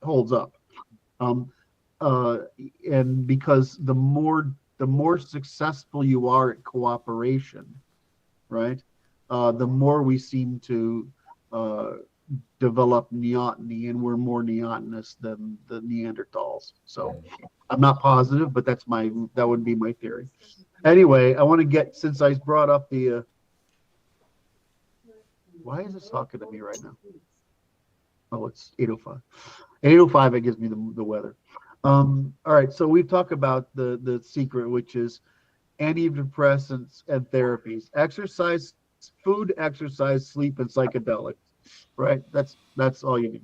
holds up. And because the more successful you are at cooperation, right, the more we seem to develop neoteny, and we're more neotenous than the Neanderthals. So I'm not positive, but that would be my theory. Anyway, I want to get, since I brought up the why is this talking to me right now? Oh, it's 8:05. 8:05, it gives me the weather. All right, so we talk about the secret, which is antidepressants and therapies, exercise, food, exercise, sleep, and psychedelics. right? That's all you need.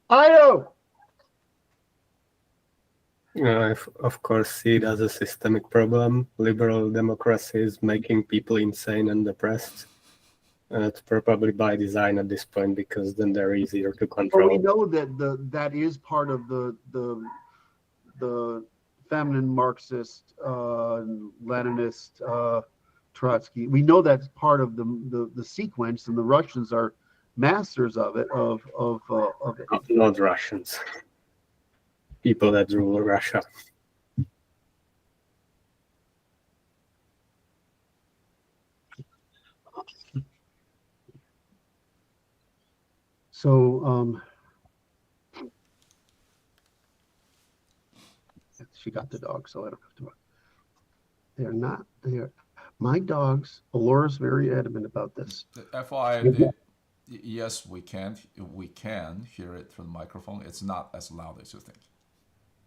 Io! Of course, see it as a systemic problem. Liberal democracy is making people insane and depressed. It's probably by design at this point, because then they're easier to Well, we control. know that that is part of the feminine Marxist, Leninist, Trotsky. We know that's part of the sequence, and the Russians are masters of it. Of it. Not Russians. People that rule Russia. So she got the dog, so I don't have to. They're not there. My dogs. Alora's very adamant about this. FYI, yes, we can hear it through the microphone. It's not as loud as you think.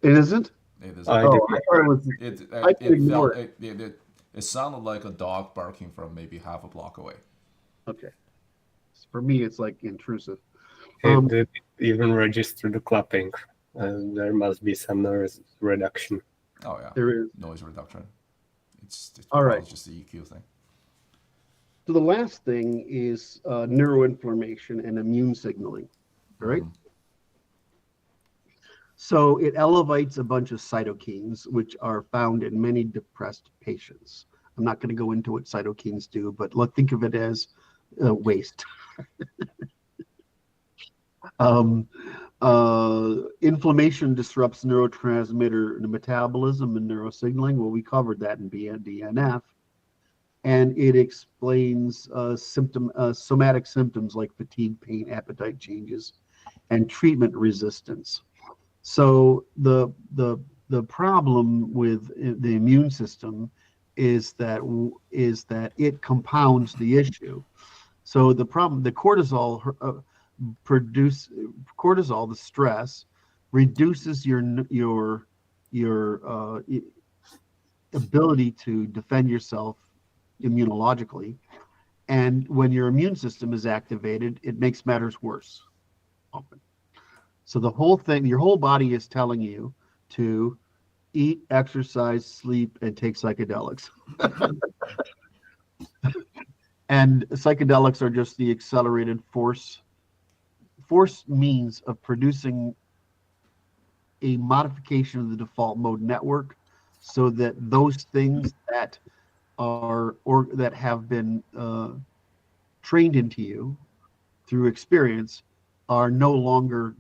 It isn't? It is. I Oh, did. I thought it was. I can ignore it. It sounded like a dog barking from maybe half a block away. Okay. For me, it's like intrusive. It did even register the clapping. There must be some noise reduction. Oh yeah, There is. noise reduction. It's All right. just the EQ thing. So the last thing is neuroinflammation and immune signaling, right? Mhm. So it elevates a bunch of cytokines, which are found in many depressed patients. I'm not going to go into what cytokines do, but think of it as waste. Inflammation disrupts neurotransmitter metabolism and neurosignaling. Well, we covered that in DNF. And it explains somatic symptoms like fatigue, pain, appetite changes, and treatment resistance. So the problem with the immune system is that it compounds the issue. So the problem, the cortisol the stress reduces your ability to defend yourself immunologically, and when your immune system is activated, it makes matters worse often. So the whole thing, your whole body is telling you to eat, exercise, sleep, and take psychedelics. And psychedelics are just the accelerated force means of producing a modification of the default mode network, so that those things that are or that have been trained into you through experience are no longer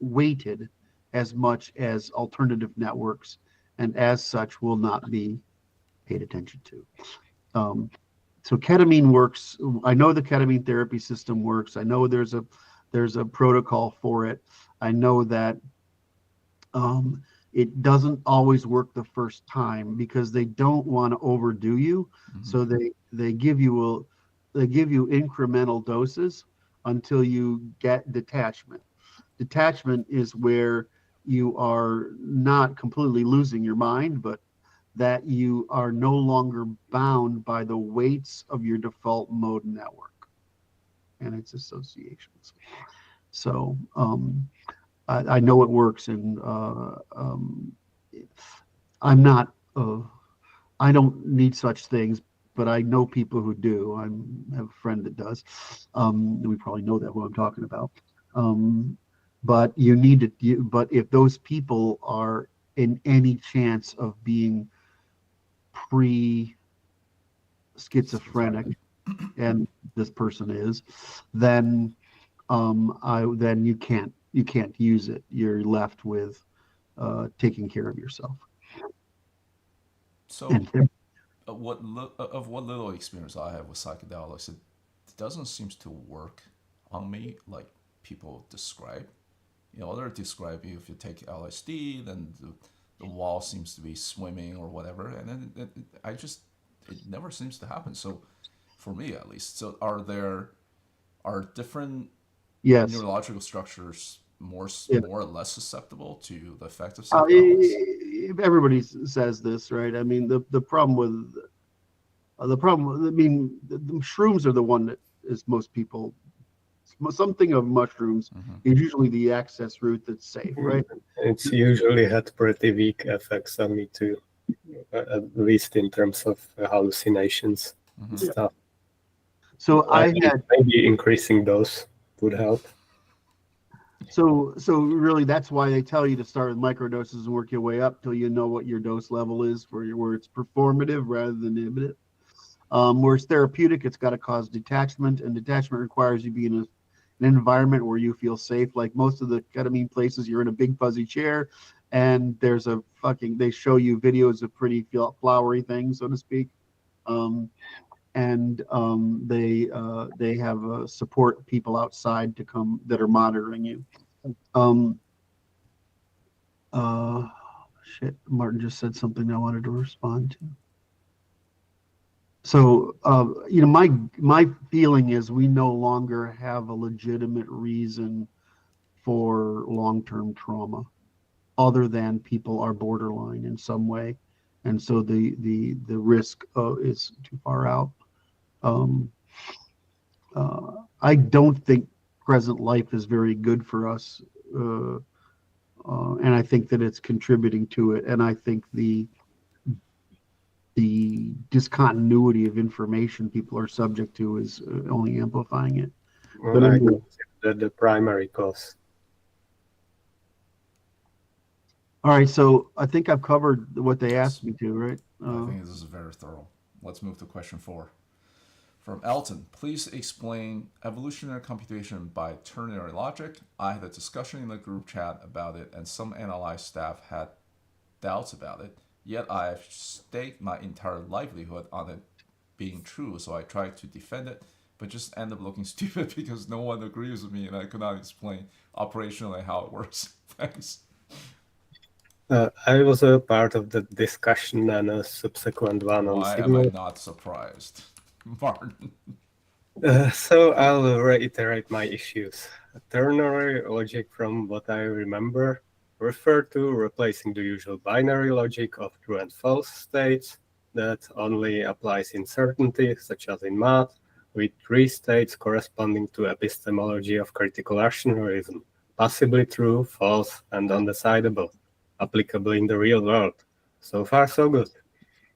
weighted as much as alternative networks, and as such will not be paid attention to. So ketamine works. I know the ketamine therapy system works. I know there's a protocol for it. I know that it doesn't always work the first time because they don't want to overdo you. Mm-hmm. So they give you incremental doses until you get detachment. Detachment is where you are not completely losing your mind, but that you are no longer bound by the weights of your default mode network and its associations. So I know it works, and I'm not. I don't need such things, but I know people who do. I have a friend that does. We probably know that who I'm talking about. But you need to. But if those people are in any chance of being pre-schizophrenic, and this person is, then you can't use it. You're left with taking care of yourself. So, what little experience I have with psychedelics, it doesn't seem to work on me like people describe. They're describing if you take LSD, then the wall seems to be swimming or whatever, and then it never seems to happen. So, for me at least, so are different neurological structures more or less susceptible to the effect of psychedelics? Everybody says this, right? I mean, the problem with the shrooms are the one that as most people, something of mushrooms is usually the access route that's safe, right? It's usually had pretty weak effects on me too, at least in terms of hallucinations and stuff. So maybe increasing dose would help. So really, that's why they tell you to start with microdoses and work your way up till you know what your dose level is where it's performative rather than inhibitive. Where it's therapeutic, it's got to cause detachment, and detachment requires you be in an environment where you feel safe. Like most of the ketamine places, you're in a big fuzzy chair, and there's they show you videos of pretty flowery things, so to speak. They have support people outside to come that are monitoring you. Shit, Martin just said something I wanted to respond to. So, my feeling is we no longer have a legitimate reason for long-term trauma, other than people are borderline in some way, and so the risk is too far out. I don't think present life is very good for us, and I think that it's contributing to it. And I think the discontinuity of information people are subject to is only amplifying it. Well, But I anyway, consider the primary cause. all right, so I think I've covered what they asked me to, right? I think this is very thorough. Let's move to question 4. From Elton, please explain evolutionary computation by ternary logic. I had a discussion in the group chat about it, and some NLI staff had doubts about it. Yet I've staked my entire livelihood on it being true, so I tried to defend it, but just end up looking stupid because no one agrees with me, and I could not explain operationally how it works. Thanks. I was a part of the discussion and a subsequent one on Why signal. am I not surprised? Martin. So I'll reiterate my issues. Ternary logic, from what I remember, refer to replacing the usual binary logic of true and false states that only applies in certainty, such as in math, with 3 states corresponding to epistemology of critical rationalism, possibly true, false, and undecidable, applicable in the real world. So far, so good.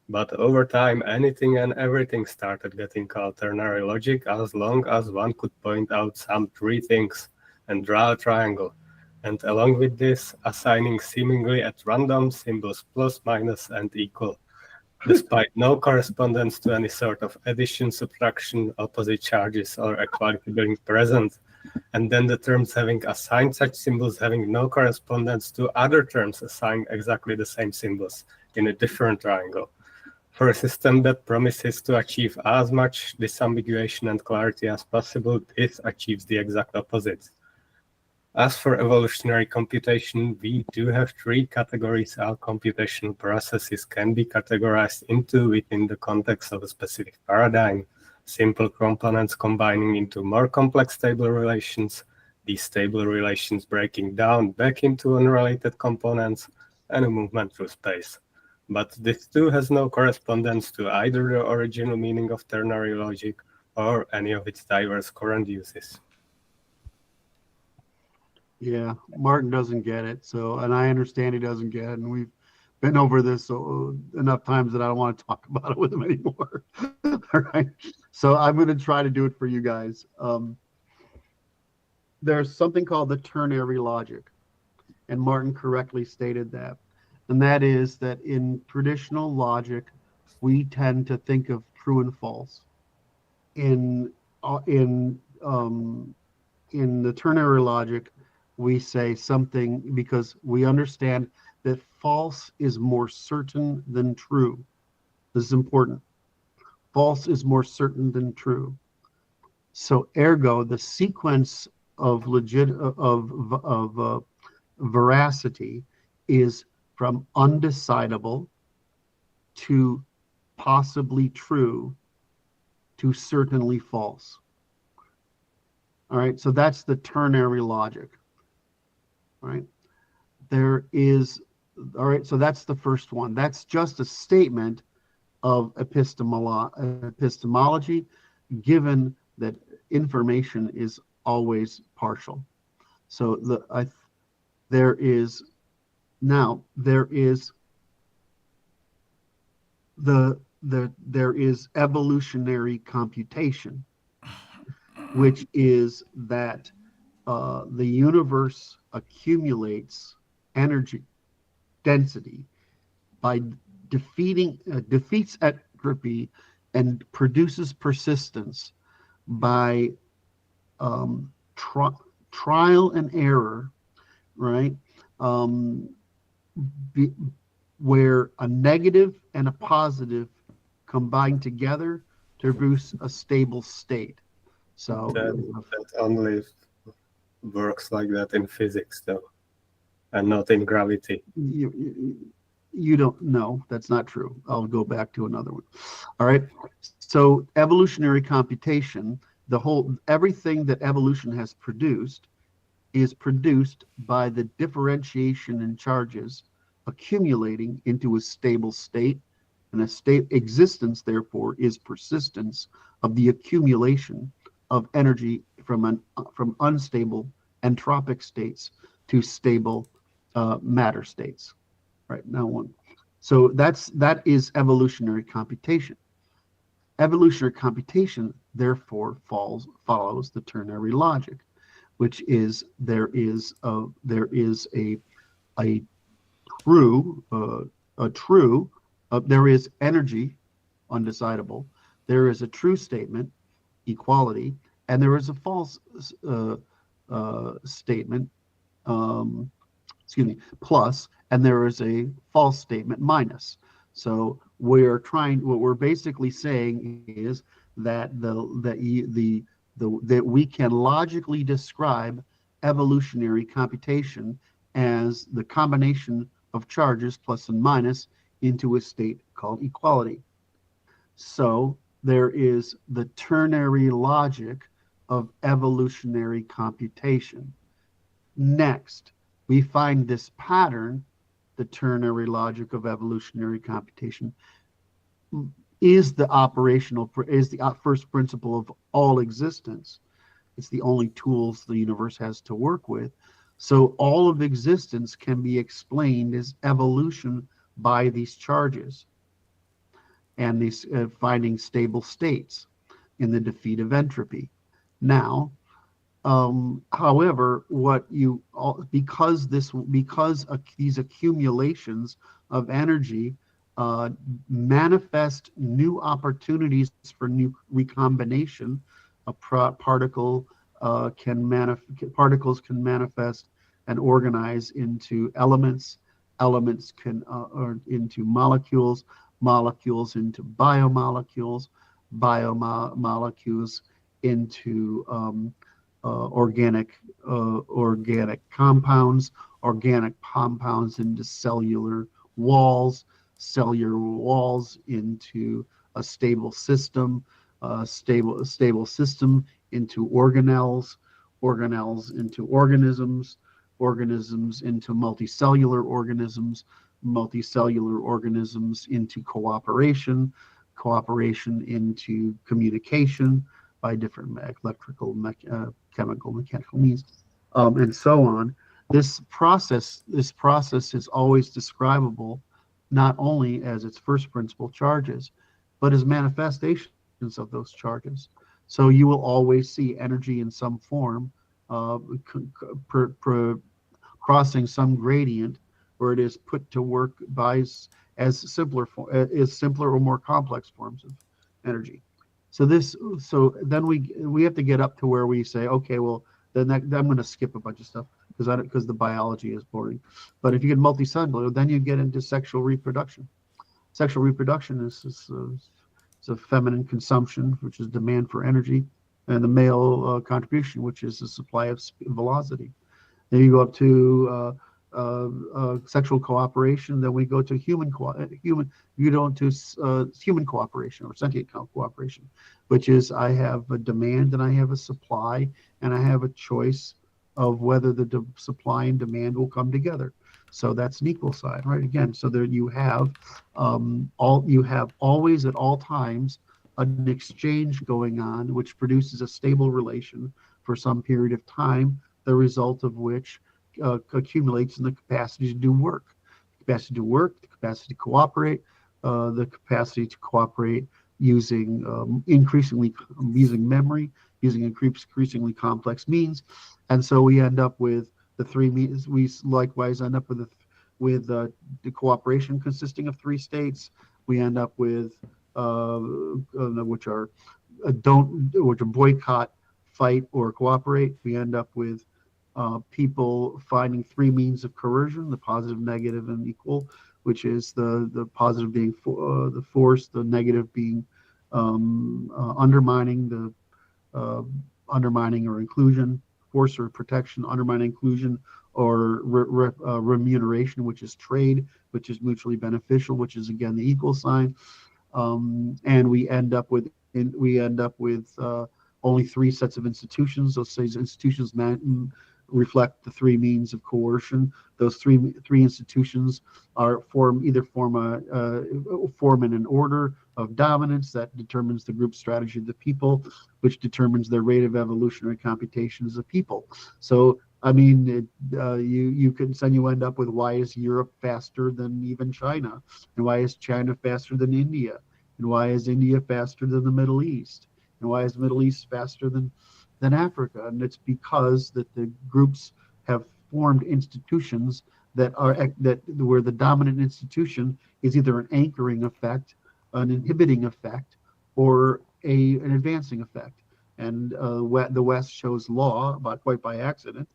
But over time, anything and everything started getting called ternary logic, as long as one could point out some 3 things and draw a triangle. And along with this, assigning seemingly at random symbols plus, minus, and equal, despite no correspondence to any sort of addition, subtraction, opposite charges, or equality being present. And then the terms having assigned such symbols having no correspondence to other terms assigned exactly the same symbols in a different triangle. For a system that promises to achieve as much disambiguation and clarity as possible, this achieves the exact opposite. As for evolutionary computation, we do have 3 categories how computational processes can be categorized into within the context of a specific paradigm. Simple components combining into more complex stable relations, these stable relations breaking down back into unrelated components, and a movement through space. But this too has no correspondence to either the original meaning of ternary logic or any of its diverse current uses. Yeah, Martin doesn't get it. And I understand he doesn't get it. And we've been over this enough times that I don't want to talk about it with him anymore. All right. So I'm going to try to do it for you guys. There's something called the ternary logic. And Martin correctly stated that. And that is that in traditional logic, we tend to think of true and false. In the ternary logic, we say something because we understand that false is more certain than true. This is important. False is more certain than true. So ergo, the sequence of veracity is from undecidable to possibly true to certainly false. All right, so that's the ternary logic. All right, all right, so that's the first one. That's just a statement of epistemology, given that information is always partial. So there is evolutionary computation, which is that the universe accumulates energy density by defeats entropy and produces persistence by trial and error, right? Where a negative and a positive combine together to produce a stable state. So that only works like that in physics, though, and not in gravity. You don't know. That's not true. I'll go back to another one. All right. So evolutionary computation, everything that evolution has produced is produced by the differentiation in charges accumulating into a stable state, and a state existence, therefore, is persistence of the accumulation of energy from unstable entropic states to stable matter states. Right now, so that is evolutionary computation. Evolutionary computation, therefore, follows the ternary logic, which is there is a true, there is energy, undecidable. There is a true statement, equality, and there is a false statement, plus, and there is a false statement, minus. So what we're basically saying is that that we can logically describe evolutionary computation as the combination of charges, plus and minus, into a state called equality. So there is the ternary logic of evolutionary computation. Next, we find this pattern, the ternary logic of evolutionary computation, is the first principle of all existence. It's the only tools the universe has to work with. So all of existence can be explained as evolution by these charges and these finding stable states in the defeat of entropy. Now, however, because these accumulations of energy manifest new opportunities for new recombination, particles can manifest and organize into elements can or into molecules into biomolecules, biomolecules into organic compounds into cellular walls into a stable system, stable system into organelles into organisms into multicellular organisms into cooperation into communication by different electrical, chemical, mechanical means, and so on. This process is always describable not only as its first principle charges, but as manifestations of those charges. So you will always see energy in some form crossing some gradient where it is put to work as simpler or more complex forms of energy. So then we have to get up to where we say, okay, well, then I'm going to skip a bunch of stuff because the biology is boring. But if you get multicellular, then you get into sexual reproduction. Sexual reproduction is a feminine consumption, which is demand for energy, and the male contribution, which is the supply of velocity. Then you go up to sexual cooperation. Then we go to human cooperation or sentient cooperation, which is I have a demand and I have a supply and I have a choice of whether the supply and demand will come together. So that's an equal sign, right? Again, so there you have always at all times an exchange going on, which produces a stable relation for some period of time, the result of which accumulates in the capacity to do work. The capacity to do work, the capacity to cooperate, using increasingly using memory, using increasingly complex means, and so we end up with the three means. We likewise end up with the cooperation consisting of three states. We end up with which are boycott, fight, or cooperate. We end up with people finding three means of coercion: the positive, negative, and equal, which is the positive being the force, the negative being undermining, undermining or inclusion, force or protection, undermining inclusion, or remuneration, which is trade, which is mutually beneficial, which is again the equal sign. And we end up with only three sets of institutions. Those institutions reflect the three means of coercion. Those three institutions form an order of dominance that determines the group strategy of the people, which determines their rate of evolutionary computation as a people. So I mean, you end up with, why is Europe faster than even China, and why is China faster than India, and why is India faster than the Middle East, and why is the Middle East faster than Africa? And it's because that the groups have formed institutions where the dominant institution is either an anchoring effect, an inhibiting effect, or an advancing effect. And the West chose law quite by accident,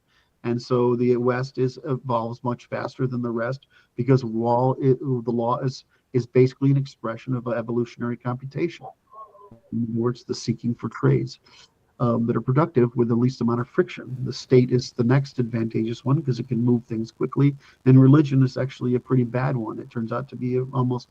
and so the West evolves much faster than the rest because the law is basically an expression of evolutionary computation. In other words, the seeking for trades that are productive with the least amount of friction. The state is the next advantageous one because it can move things quickly, and religion is actually a pretty bad one. It turns out to be almost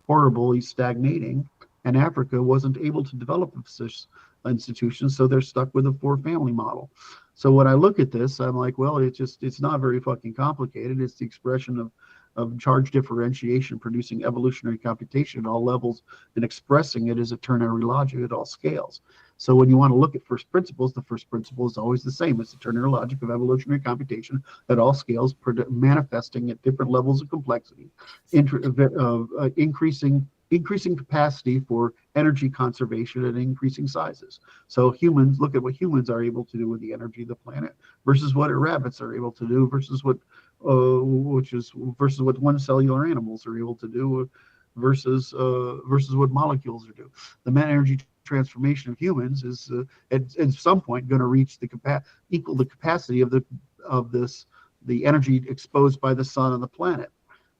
horribly stagnating, and Africa wasn't able to develop such institutions, so they're stuck with a four-family model. So when I look at this, I'm like, well, it's not very fucking complicated. It's the expression of charge differentiation producing evolutionary computation at all levels and expressing it as a ternary logic at all scales. So when you want to look at first principles, the first principle is always the same. It's the ternary logic of evolutionary computation at all scales, manifesting at different levels of complexity, increasing capacity for energy conservation at increasing sizes. So look at what humans are able to do with the energy of the planet versus what rabbits are able to do versus what one cellular animals are able to do versus what molecules are do. The energy transformation of humans is at some point going to reach equal the capacity of the energy exposed by the sun on the planet.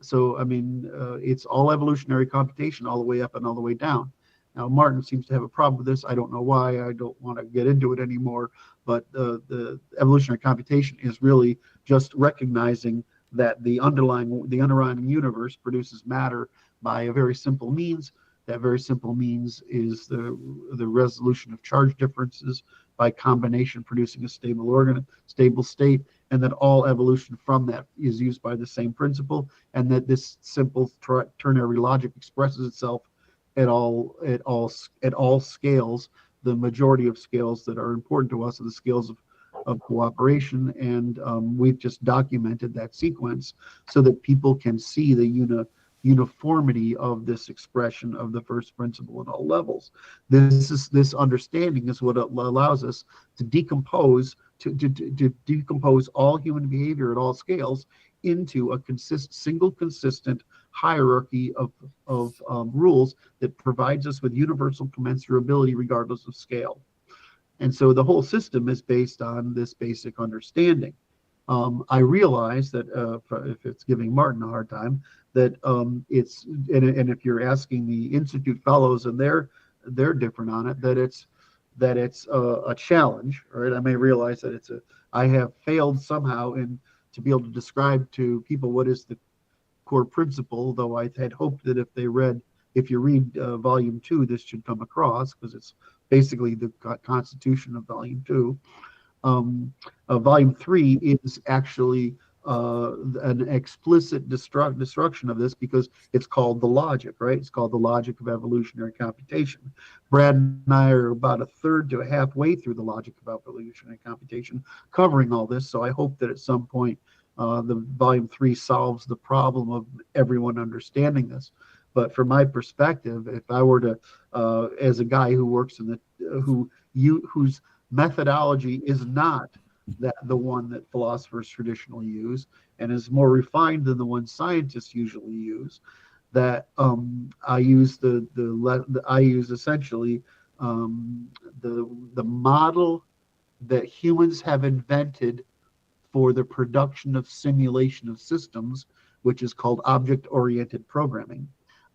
So, I mean, it's all evolutionary computation all the way up and all the way down. Now, Martin seems to have a problem with this. I don't know why. I don't want to get into it anymore. But the evolutionary computation is really just recognizing that the underlying universe produces matter by a very simple means. That very simple means is the resolution of charge differences by combination producing a stable state, and that all evolution from that is used by the same principle, and that this simple ternary logic expresses itself at all scales. The majority of scales that are important to us are the scales of cooperation, and we've just documented that sequence so that people can see the uniformity of this expression of the first principle at all levels. This understanding is what allows us to decompose all human behavior at all scales into a single consistent hierarchy of rules that provides us with universal commensurability regardless of scale. And so the whole system is based on this basic understanding. I realize that if it's giving Martin a hard time, that and if you're asking the Institute fellows and they're different on it, that it's a challenge, right? I may realize that I have failed somehow to be able to describe to people what is the core principle, though I had hoped that if you read volume 2, this should come across, because it's basically the constitution of volume 2. Volume 3 is actually an explicit destruction of this because it's called the logic, right? It's called the logic of evolutionary computation. Brad and I are about a third to halfway through the logic of evolutionary computation, covering all this. So I hope that at some point the volume 3 solves the problem of everyone understanding this. But from my perspective, if I were to, as a guy who works in the, whose methodology is not the one that philosophers traditionally use and is more refined than the one scientists usually use, that I use I use essentially the model that humans have invented for the production of simulation of systems, which is called object-oriented programming.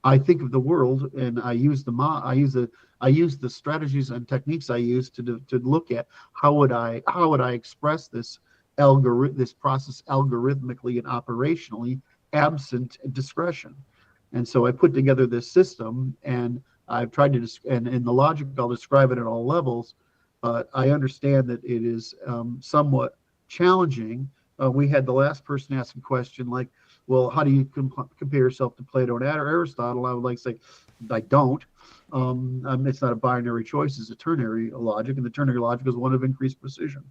I think of the world, and I use the strategies and techniques I use to look at how would I express this process algorithmically and operationally absent discretion. And so I put together this system, and I've tried to and in the logic I'll describe it at all levels, but I understand that it is somewhat challenging. We had the last person ask a question like, well, how do you compare yourself to Plato and Aristotle? I would like to say, I don't. It's not a binary choice, it's a ternary logic, and the ternary logic is one of increased precision.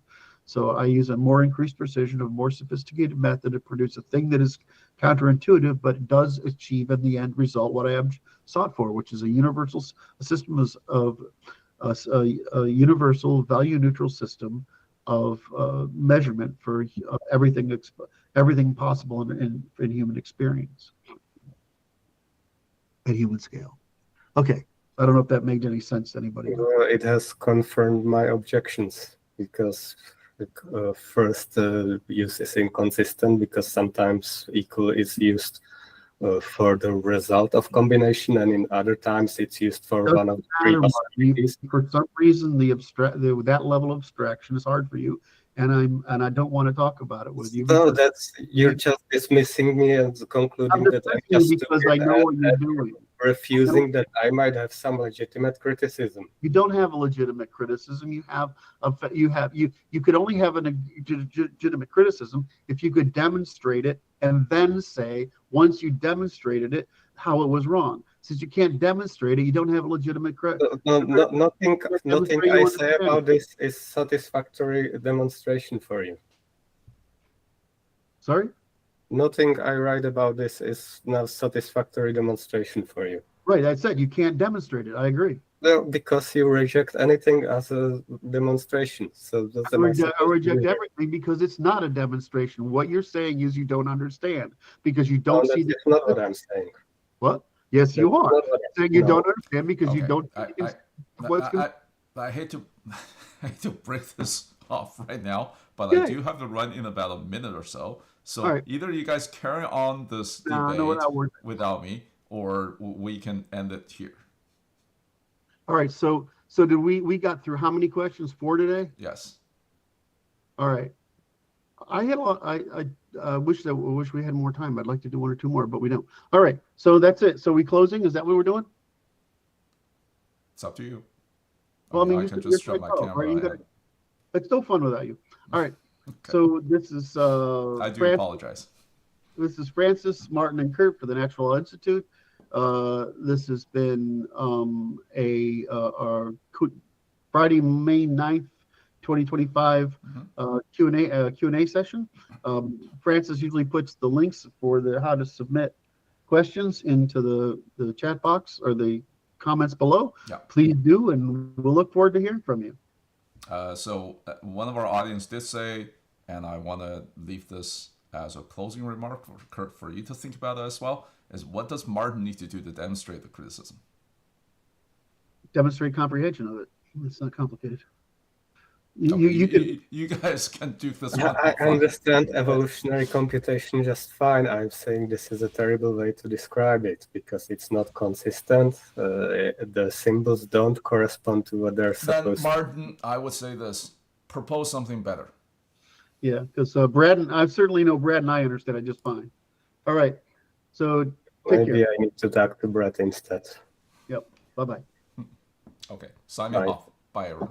So I use a more increased precision, a more sophisticated method to produce a thing that is counterintuitive, but does achieve in the end result what I have sought for, which is a system of a universal value neutral system of measurement for everything possible in human experience at human scale. Okay, I don't know if that made any sense to anybody. Well, it has confirmed my objections because first use is inconsistent because sometimes equal is used for the result of combination, and in other times it's used for one of the three possibilities. For some reason, that level of abstraction is hard for you, and I don't want to talk about it with you. So you're just dismissing me and concluding that I'm just because I know what you're doing. Refusing that I might have some legitimate criticism. You don't have a legitimate criticism. You could only have a legitimate criticism if you could demonstrate it and then say, once you demonstrated it, how it was wrong. Since you can't demonstrate it, you don't have a legitimate criticism. Nothing I say about this is satisfactory demonstration for you. Sorry? Nothing I write about this is now satisfactory demonstration for you. Right, I said you can't demonstrate it. I agree. Well, because you reject anything as a demonstration. So I reject everything because it's not a demonstration. What you're saying is you don't understand because you don't see That's not what I'm saying. What? Yes, you are. Saying you don't understand because you don't. I hate to break this off right now, but I do have to run in about a minute or so. So right. Either you guys carry on this debate without me, or we can end it here. All right. So did we got through how many questions? 4 today? Yes. All right. I had a lot. I wish we had more time. I'd like to do 1 or 2 more, but we don't. All right. So that's it. So we closing? Is that what we're doing? It's up to you. Well, I can just shut my camera. Right? It's still fun without you. All right. Okay. So this is I do apologize. This is Francis, Martin, and Curt for the Natural Law Institute. This has been our Friday, May 9th, 2025 Q&A session. Francis usually puts the links for how to submit questions into the chat box or the comments below. Yeah. Please do, and we'll look forward to hearing from you. So one of our audience did say, and I want to leave this as a closing remark for Curt for you to think about it as well, is what does Martin need to do to demonstrate the criticism? Demonstrate comprehension of it. It's not complicated. You guys can do this one. I understand evolutionary computation just fine. I'm saying this is a terrible way to describe it because it's not consistent. The symbols don't correspond to what they're supposed to. Martin, I would say this. Propose something better. Yeah, because Brad, I certainly know Brad and I understand it just fine. All right. So maybe care. I need to talk to Brad instead. Yep. Bye-bye. Okay. Signing off. Bye, everyone.